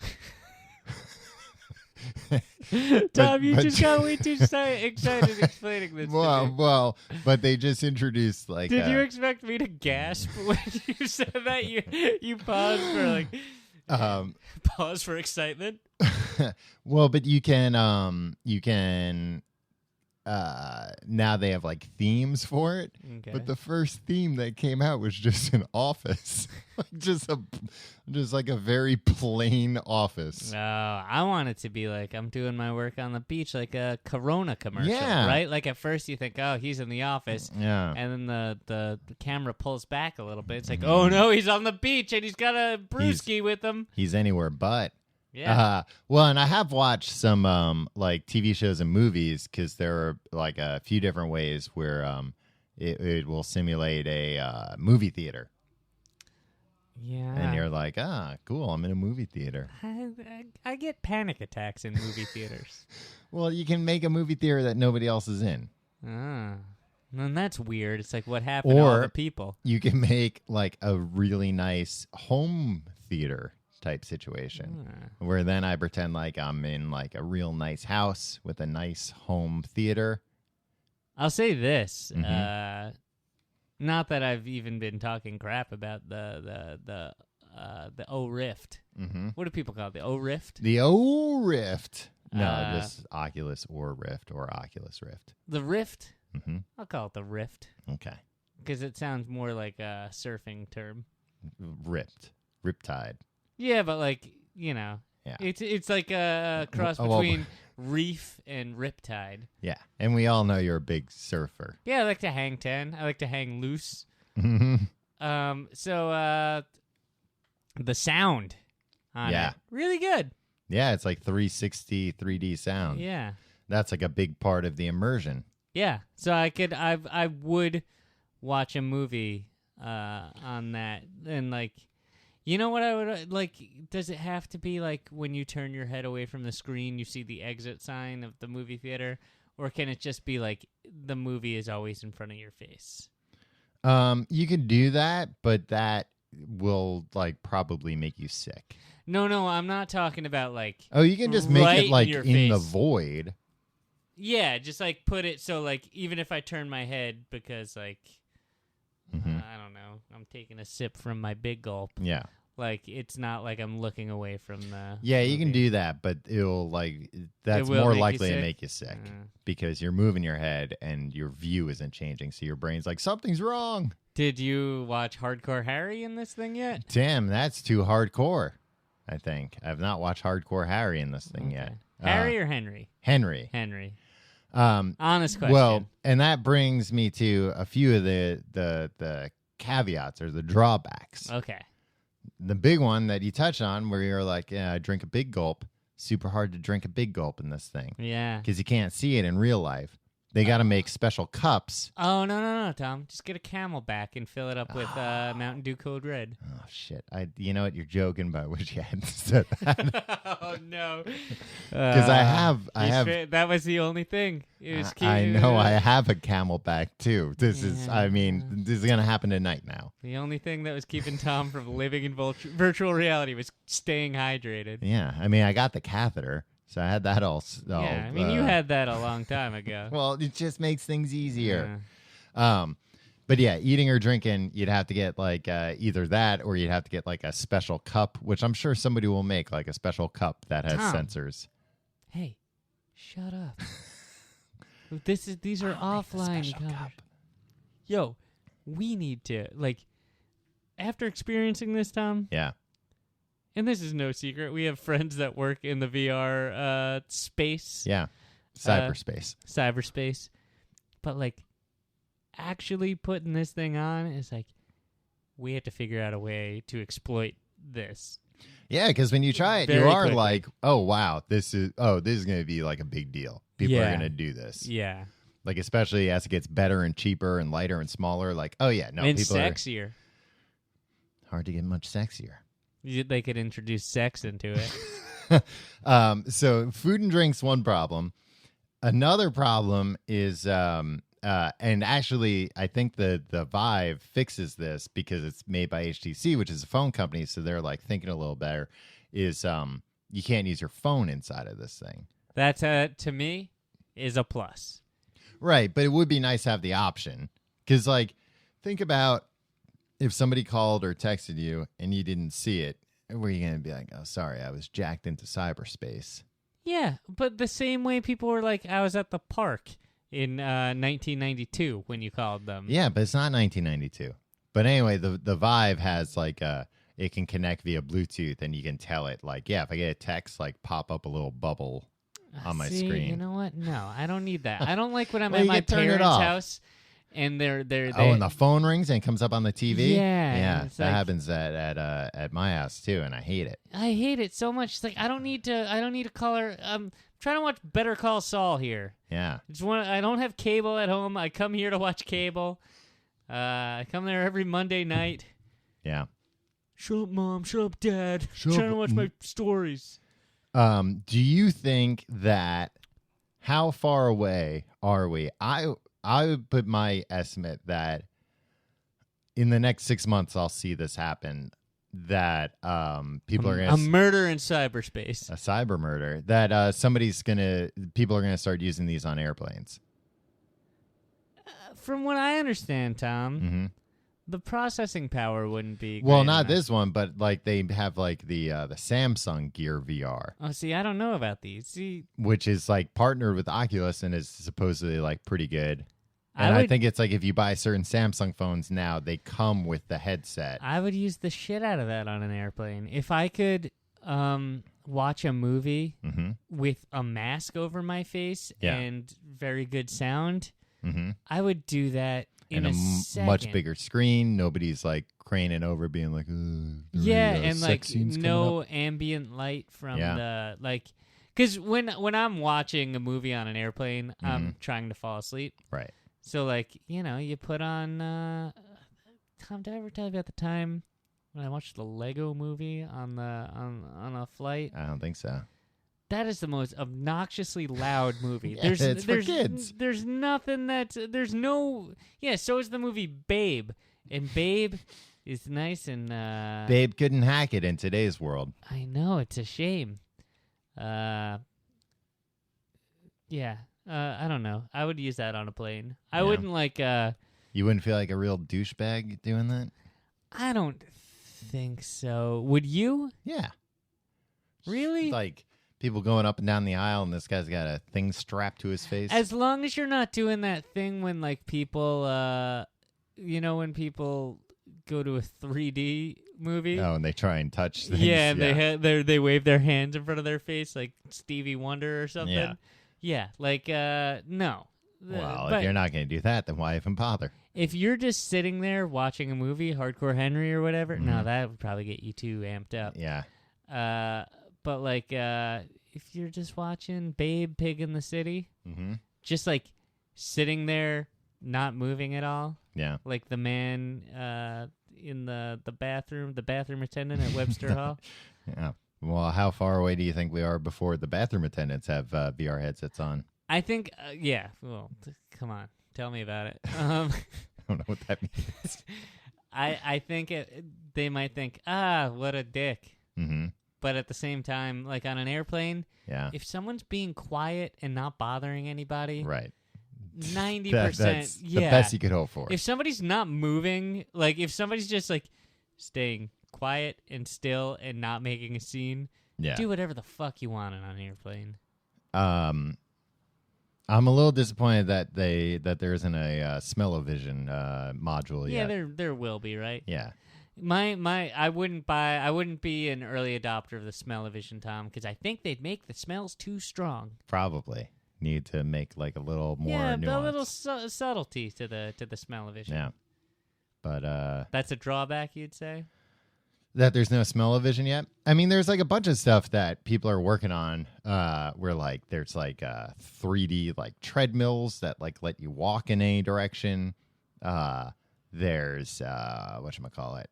but- you but- just got way too excited explaining this to me. well, but they just introduced like. Did you expect me to gasp when you said that? You paused for like pause for excitement. Well, but you can now they have like themes for it. Okay. But the first theme that came out was just an office, like just like a very plain office. No, I want it to be like I'm doing my work on the beach, like a Corona commercial, Yeah. right? Like at first you think, oh, he's in the office, Yeah. and then the camera pulls back a little bit. It's like, Mm-hmm. oh no, he's on the beach and he's got a brewski with him. He's anywhere but. Yeah. Well, and I have watched some like TV shows and movies because there are like a few different ways where it will simulate a movie theater, Yeah. and you're like, cool, I'm in a movie theater. I get panic attacks in movie theaters. Well, you can make a movie theater that nobody else is in. And that's weird. It's like what happened to all Or the people. you can make like a really nice home theater type situation where then I pretend like I'm in like a real nice house with a nice home theater. I'll say this. Mm-hmm. Not that I've even been talking crap about the O Rift. Mm-hmm. What do people call it? The O Rift? The O Rift. No, Uh, just Oculus or Rift or Oculus Rift. The Rift? Mm-hmm. I'll call it the Rift Okay. because it sounds more like a surfing term. Ripped. Riptide. Yeah, but like, you know, Yeah. it's like a cross Well, between reef and riptide. Yeah. And we all know you're a big surfer. Yeah, I like to hang 10. I like to hang loose. Mm-hmm. So the sound on Yeah. it, really good. Yeah, it's like 360 3D sound. Yeah. That's like a big part of the immersion. Yeah. So I would watch a movie on that and like, you know what I would like? Does it have to be like when you turn your head away from the screen, you see the exit sign of the movie theater? Or can it just be like the movie is always in front of your face? You can do that, but that will like probably make you sick. No, I'm not talking about like. Oh, you can just make right it like in your in the face. void. Yeah, just like put it so like even if I turn my head because like I don't know, I'm taking a sip from my big gulp. Yeah. Like it's not like I'm looking away from the. Yeah, you can movie. do that, but it'll like that's will more make you likely to sick? make you sick because you're moving your head and your view isn't changing, so your brain's like something's wrong. Did you watch Hardcore Harry in this thing yet? Damn, that's too hardcore. I think I've not watched Hardcore Harry in this thing yet. Harry or Henry? Henry. Henry. Um, Honest question. well, and that brings me to a few of the caveats or the drawbacks. Okay. The big one that you touch on, where you're like, yeah, I drink a big gulp. Super hard to drink a big gulp in this thing Yeah. because you can't see it in real life. They got to make special cups. Oh, no, Tom. Just get a Camelback and fill it up with Mountain Dew Code Red. Oh, shit. You know what? You're joking, but I wish you hadn't said that. Oh, no. Because I have. That was the only thing. It was I know. I have a Camelback, too. This is going to happen tonight now. The only thing that was keeping Tom from living in virtual reality was staying hydrated. Yeah. I mean, I got the catheter. So I had that all. Yeah, I mean, you had that a long time ago. Well, it just makes things easier. Yeah. But yeah, eating or drinking, you'd have to get like either that or you'd have to get like a special cup, which I'm sure somebody will make, like a special cup that has sensors. Hey, shut up. These are offline cup. Yo, we need to after experiencing this, Tom. Yeah. And this is no secret. We have friends that work in the VR space. Yeah. Cyberspace. But, actually putting this thing on is, we have to figure out a way to exploit this. Yeah, because when you try it, you are like, oh, wow, this is going to be, a big deal. People are going to do this. Yeah. Especially as it gets better and cheaper and lighter and smaller. Oh, yeah. No, and people sexier. Hard to get much sexier. They could introduce sex into it. So food and drink's one problem. Another problem is, and actually, I think the Vive fixes this because it's made by HTC, which is a phone company. So they're thinking a little better. Is you can't use your phone inside of this thing. That to me is a plus. Right, but it would be nice to have the option because think about. If somebody called or texted you and you didn't see it, were you going to be like, oh, sorry, I was jacked into cyberspace? Yeah, but the same way people were like, I was at the park in 1992 when you called them. Yeah, but it's not 1992. But anyway, the Vive has it can connect via Bluetooth and you can tell it if I get a text, pop up a little bubble on my screen. You know what? No, I don't need that. I don't like when I'm well, at my parents' house. And they're and the phone rings and it comes up on the TV. Yeah, that happens at my house too, and I hate it. I hate it so much. It's I don't need to call her. I'm trying to watch Better Call Saul here. Yeah, I don't have cable at home. I come here to watch cable. I come there every Monday night. Yeah. Shut up, Mom. Shut up, Dad. I'm trying to watch my stories. Do you think that? How far away are we? I would put my estimate that in the next 6 months, I'll see this happen. That people are going to... A murder in cyberspace. A cyber murder. That people are going to start using these on airplanes. From what I understand, Tom, the processing power wouldn't be... Well, not this one, but they have the Samsung Gear VR. Oh, see, I don't know about these. See, which is partnered with Oculus and is supposedly pretty good. And I think it's if you buy certain Samsung phones now, they come with the headset. I would use the shit out of that on an airplane. If I could watch a movie with a mask over my face and very good sound, I would do that in a second. Much bigger screen. Nobody's craning over being like, and no ambient light from the because when I'm watching a movie on an airplane, I'm trying to fall asleep. Right. So, you put on... Tom, did I ever tell you about the time when I watched the Lego movie on a flight? I don't think so. That is the most obnoxiously loud movie. It's for kids. There's nothing that... There's no... Yeah, so is the movie Babe. And Babe is nice and... Babe couldn't hack it in today's world. I know, it's a shame. Yeah. I don't know. I would use that on a plane. I wouldn't You wouldn't feel like a real douchebag doing that? I don't think so. Would you? Yeah. Really? People going up and down the aisle and this guy's got a thing strapped to his face. As long as you're not doing that thing when people, when people go to a 3D movie. Oh, and they try and touch things. Yeah, and they wave their hands in front of their face like Stevie Wonder or something. Yeah. Yeah, no. Well, if you're not going to do that, then why even bother? If you're just sitting there watching a movie, Hardcore Henry or whatever, no, that would probably get you too amped up. Yeah. But if you're just watching Babe, Pig in the City, just sitting there not moving at all. Yeah. Like the man in the bathroom attendant at Webster Hall. Yeah. Well, how far away do you think we are before the bathroom attendants have VR headsets on? I think, yeah. Well, come on. Tell me about it. I don't know what that means. I think they might think, what a dick. Mm-hmm. But at the same time, like on an airplane, Yeah. if someone's being quiet and not bothering anybody, Right. 90%, That's yeah. the best you could hope for. If somebody's not moving, like if somebody's just like staying quiet and still and not making a scene, Yeah. do whatever the fuck you want on an airplane. I'm a little disappointed that there isn't a smell-o-vision module Yeah, yet. there will be, right? Yeah. I wouldn't be an early adopter of the smell-o-vision, Tom, because I think they'd make the smells too strong. Probably need to make like a little more nuance. a little subtlety to the smell-o-vision. Yeah. But That's a drawback, you'd say? that there's no smell-o-vision yet. I mean, there's like a bunch of stuff that people are working on where like there's like 3D like treadmills that like let you walk in any direction. There's whatchamacallit,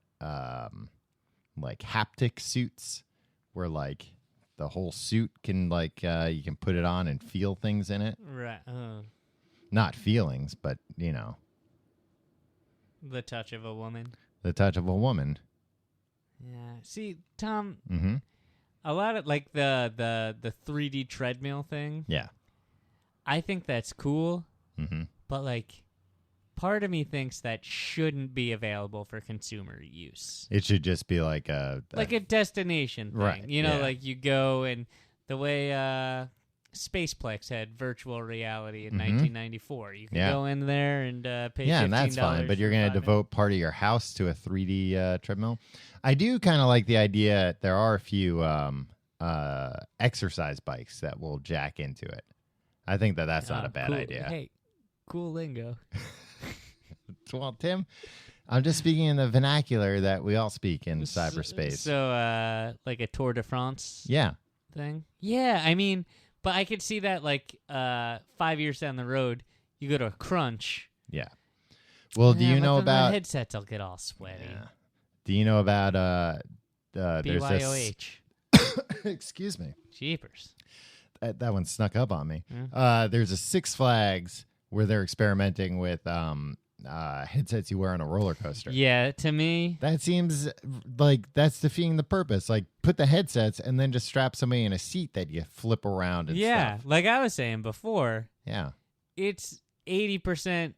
like haptic suits where like the whole suit can like you can put it on and feel things in it. Right. Not feelings, but you know, The touch of a woman. the touch of a woman. Yeah. See, Tom, Mm-hmm. a lot of like the 3D treadmill thing, Yeah. I think that's cool, Mm-hmm. but like part of me thinks that shouldn't be available for consumer use. It should just be like a Destination thing. Right, You know, yeah. like you go and the way Spaceplex had virtual reality in 1994. You can Yeah. go in there and pay $15. yeah, and that's fine. But you're going to devote part of your house to a 3D treadmill. I do kind of like the idea. There are a few exercise bikes that will jack into it. I think that's not a bad cool. idea. Hey, cool lingo. Well, Tim, I'm just speaking in the vernacular that we all speak in cyberspace. So, like a Tour de France Yeah. thing? Yeah, I mean, but I could see that like 5 years down the road, you go to a crunch. Yeah. Well, do Yeah, you but know then about the headsets will get all sweaty. Yeah. Do you know about there's this BYOH. excuse me. Jeepers. That one snuck up on me. Yeah. There's a Six Flags where they're experimenting with headsets you wear on a roller coaster. Yeah, to me, That seems like that's defeating the purpose. Like, put the headsets and then just strap somebody in a seat that you flip around and yeah, stuff. like I was saying before, Yeah. it's 80%,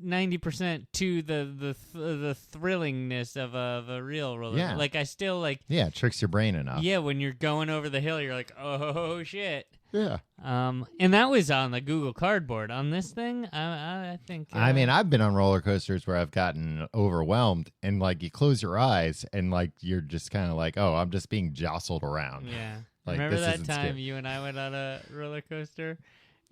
90% to the thrillingness of a real roller. Yeah. Like I still like. Yeah, it tricks your brain enough. Yeah, when you're going over the hill, you're like, oh shit. Yeah. And that was on the Google Cardboard. On this thing, I think. I mean, I've been on roller coasters where I've gotten overwhelmed and like you close your eyes and like you're just kind of like, oh, I'm just being jostled around. Yeah. Like, Remember this that isn't time scary. you and I went on a roller coaster,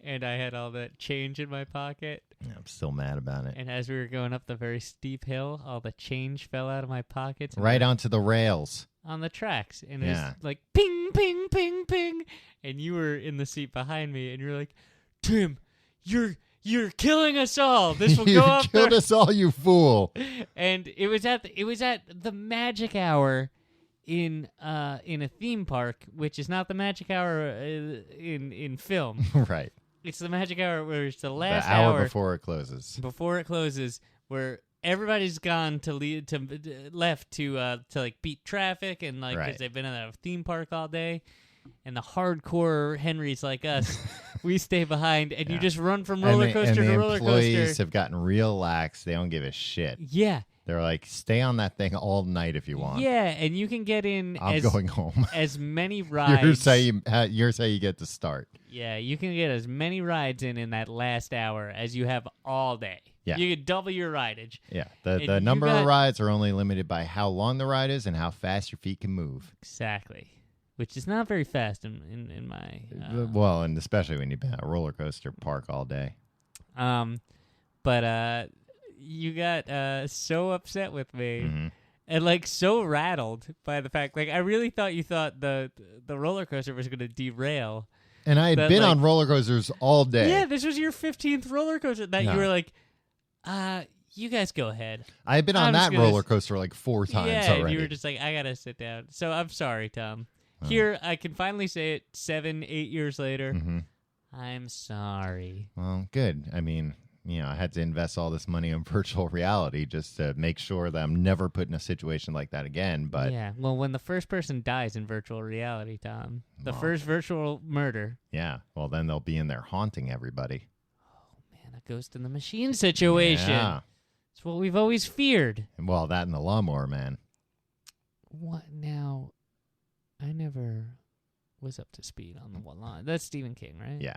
and I had all that change in my pocket, I'm still mad about it. and as we were going up the very steep hill, all the change fell out of my pockets. and Right went onto the rails. on the tracks, and it Yeah. was like ping, ping, ping, ping, and you were in the seat behind me, and you're like, Tim, you're killing us all. This will You go up killed there. us all, you fool. And it was at the magic hour in a theme park, which is not the magic hour in film. Right. It's the magic hour where it's the The last hour before it closes. before it closes, where everybody's gone to left to like beat traffic and like because Right. they've been at a theme park all day. And the hardcore Henrys like us, we stay behind, and you Yeah. just run from roller coaster and the to roller employees coaster. have gotten real lax. They don't give a shit. Yeah, They're like, stay on that thing all night if you want. yeah, and you can get in I'm going home. as many rides. Here's how you get to start. Yeah, you can get as many rides in that last hour as you have all day. Yeah. You can double your rideage. Yeah. And The you number got- of rides are only limited by how long the ride is and how fast your feet can move. Exactly. Which is not very fast in my... Well, and especially when you've been at a roller coaster park all day. But you got so upset with me Mm-hmm. and like so rattled by the fact... Like, I really thought you thought the roller coaster was going to derail. And I had That, been like- on roller coasters all day. Yeah, this was your 15th roller coaster that you were like, you guys go ahead. I had been on I'm just that gonna roller coaster like 4 times yeah, already. and you were just like, I gotta sit down. So I'm sorry, Tom. Here, I can finally say it 7-8 years later. Mm-hmm. I'm sorry. Well, good. I mean, I had to invest all this money in virtual reality just to make sure that I'm never put in a situation like that again. But yeah, well, when the first person dies in virtual reality, Tom, the first virtual murder. Yeah, well, then they'll be in there haunting everybody. Man, a ghost in the machine situation. Yeah. It's what we've always feared. Well, that and the lawnmower man. What now? I never was up to speed on the one line. That's Stephen King, right? Yeah.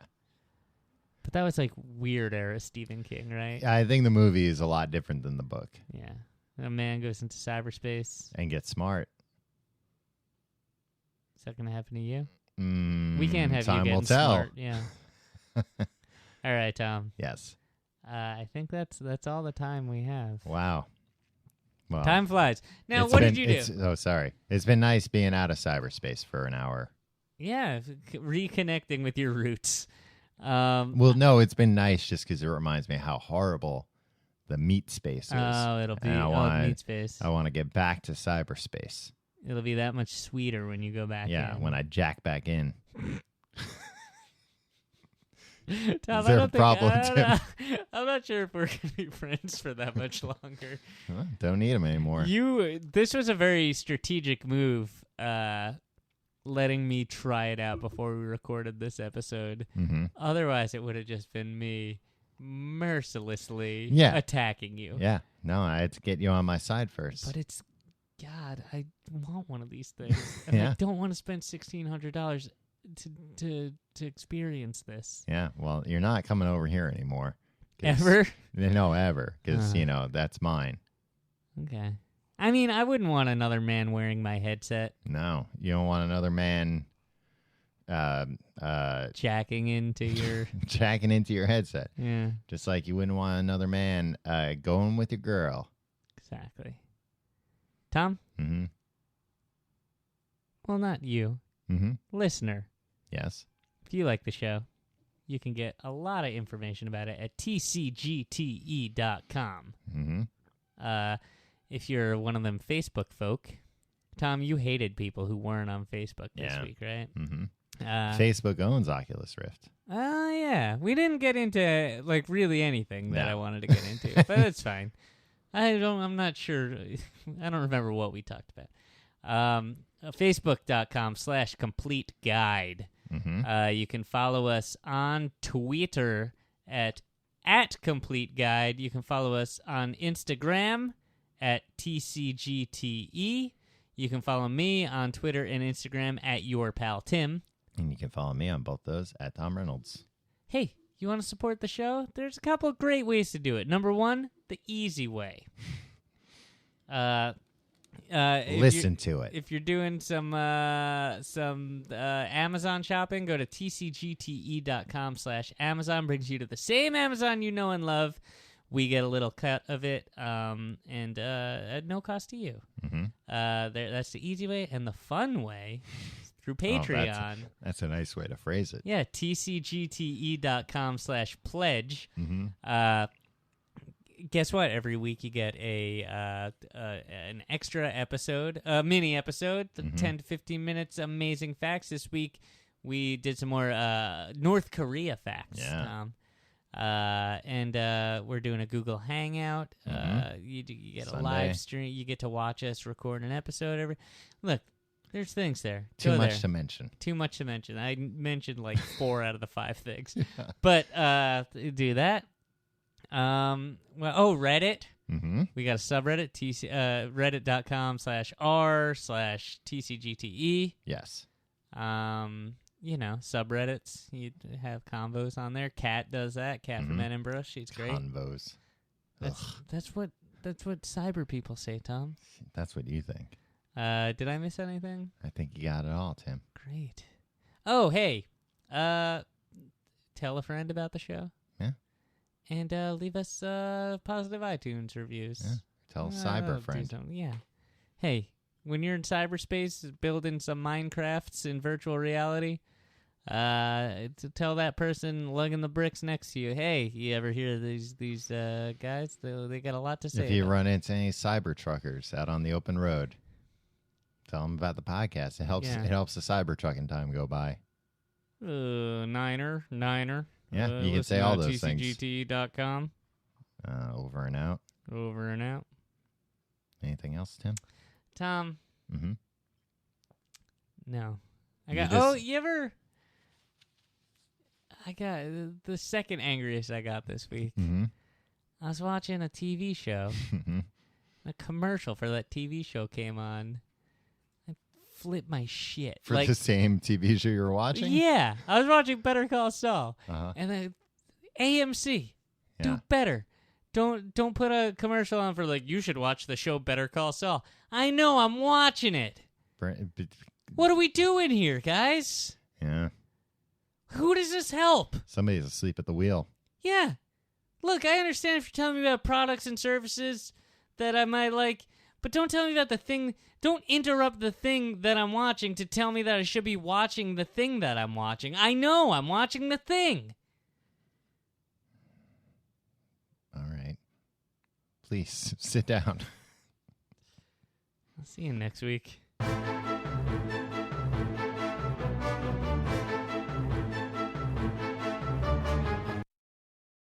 But that was like weird era Stephen King, right? I think the movie is a lot different than the book. Yeah. A man goes into cyberspace. And get smart. Is that going to happen to you? Mm, We can't have time you will getting tell. smart. Yeah. All right, Tom. Yes. I think that's all the time we have. Wow. Well, Time flies. Now, it's what been- did you do? Oh, sorry. It's been nice being out of cyberspace for an hour. Yeah, reconnecting with your roots. Well, no, it's been nice just because it reminds me how horrible the meat space is. Oh, it'll be And I want- meat space. I want to get back to cyberspace. It'll be that much sweeter when you go back Yeah, in. when I jack back in. Tom, Is there a problem, I'm not sure if we're going to be friends for that much longer. Well, don't need them anymore. This was a very strategic move, letting me try it out before we recorded this episode. Mm-hmm. Otherwise, it would have just been me mercilessly attacking you. Yeah. No, I had to get you on my side first. But it's, God, I want one of these things. And I don't want to spend $1,600 to experience this. Yeah. Well, you're not coming over here anymore. Ever? No, ever. Because, that's mine. Okay. I mean, I wouldn't want another man wearing my headset. No. You don't want another man Jacking into your... jacking into your headset. Yeah. Just like you wouldn't want another man going with your girl. Exactly. Tom? Mm-hmm. Well, not you. Mm-hmm. Listener. Yes. If you like the show, you can get a lot of information about it at tcgte.com. Mm-hmm. If you're one of them Facebook folk, Tom, you hated people who weren't on Facebook this week, right? Mm-hmm. Facebook Facebook owns Oculus Rift. Yeah. We didn't get into, really anything that I wanted to get into, but it's fine. I'm not sure. I don't remember what we talked about. Facebook.com/complete guide. Mm-hmm. You can follow us on Twitter at Complete Guide. You can follow us on Instagram at TCGTE. You can follow me on Twitter and Instagram at Your Pal Tim. And you can follow me on both those at Tom Reynolds. Hey, you want to support the show? There's a couple of great ways to do it. Number one, the easy way. Listen to it. If you're doing some Amazon shopping, go to tcgte.com/Amazon. Brings you to the same Amazon you know and love. We get a little cut of it, and at no cost to you. Mm-hmm. That's the easy way, and the fun way through Patreon. That's a nice way to phrase it. Yeah, tcgte.com/pledge. Mm-hmm. Guess what? Every week you get an extra episode, a mini episode, 10 to 15 minutes, amazing facts. This week we did some more North Korea facts. Yeah. And we're doing a Google Hangout. You get Sunday. a live stream. You get to watch us record an episode. Look, there's things there. Too Go much there. to mention. Too much to mention. I mentioned 4 out of the 5 things. But do that. Reddit. Mm-hmm. We got a subreddit, reddit.com/r/TCGTE. Yes. Subreddits. You have convos on there. Kat does that. Kat from Edinburgh. She's great. Convos. That's what cyber people say, Tom. That's what you think. Did I miss anything? I think you got it all, Tim. Great. Oh, hey. Tell a friend about the show. Yeah. And leave us positive iTunes reviews. Yeah. Tell cyber friend. Yeah. Hey, when you're in cyberspace building some Minecrafts in virtual reality, to tell that person lugging the bricks next to you, hey, you ever hear these guys? They got a lot to say. If you run into any cyber truckers out on the open road, tell them about the podcast. It helps. Yeah. It helps the cyber trucking time go by. Niner. Yeah, you can say all those things. TCGT.com. Over and out. Over and out. Anything else, Tim? Tom. Mm-hmm. No. You ever... I got the second angriest I got this week. Mm-hmm. I was watching a TV show. A commercial for that TV show came on. I flipped my shit. For the same TV show you were watching? Yeah. I was watching Better Call Saul. Uh-huh. And then AMC. Do better. Don't put a commercial on for you should watch the show Better Call Saul. I know, I'm watching it. What are we doing here, guys? Yeah. Who does this help? Somebody's asleep at the wheel. Yeah. Look, I understand if you're telling me about products and services that I might like, but don't tell me about the thing. Don't interrupt the thing that I'm watching to tell me that I should be watching the thing that I'm watching. I know I'm watching the thing. All right. Please sit down. I'll see you next week.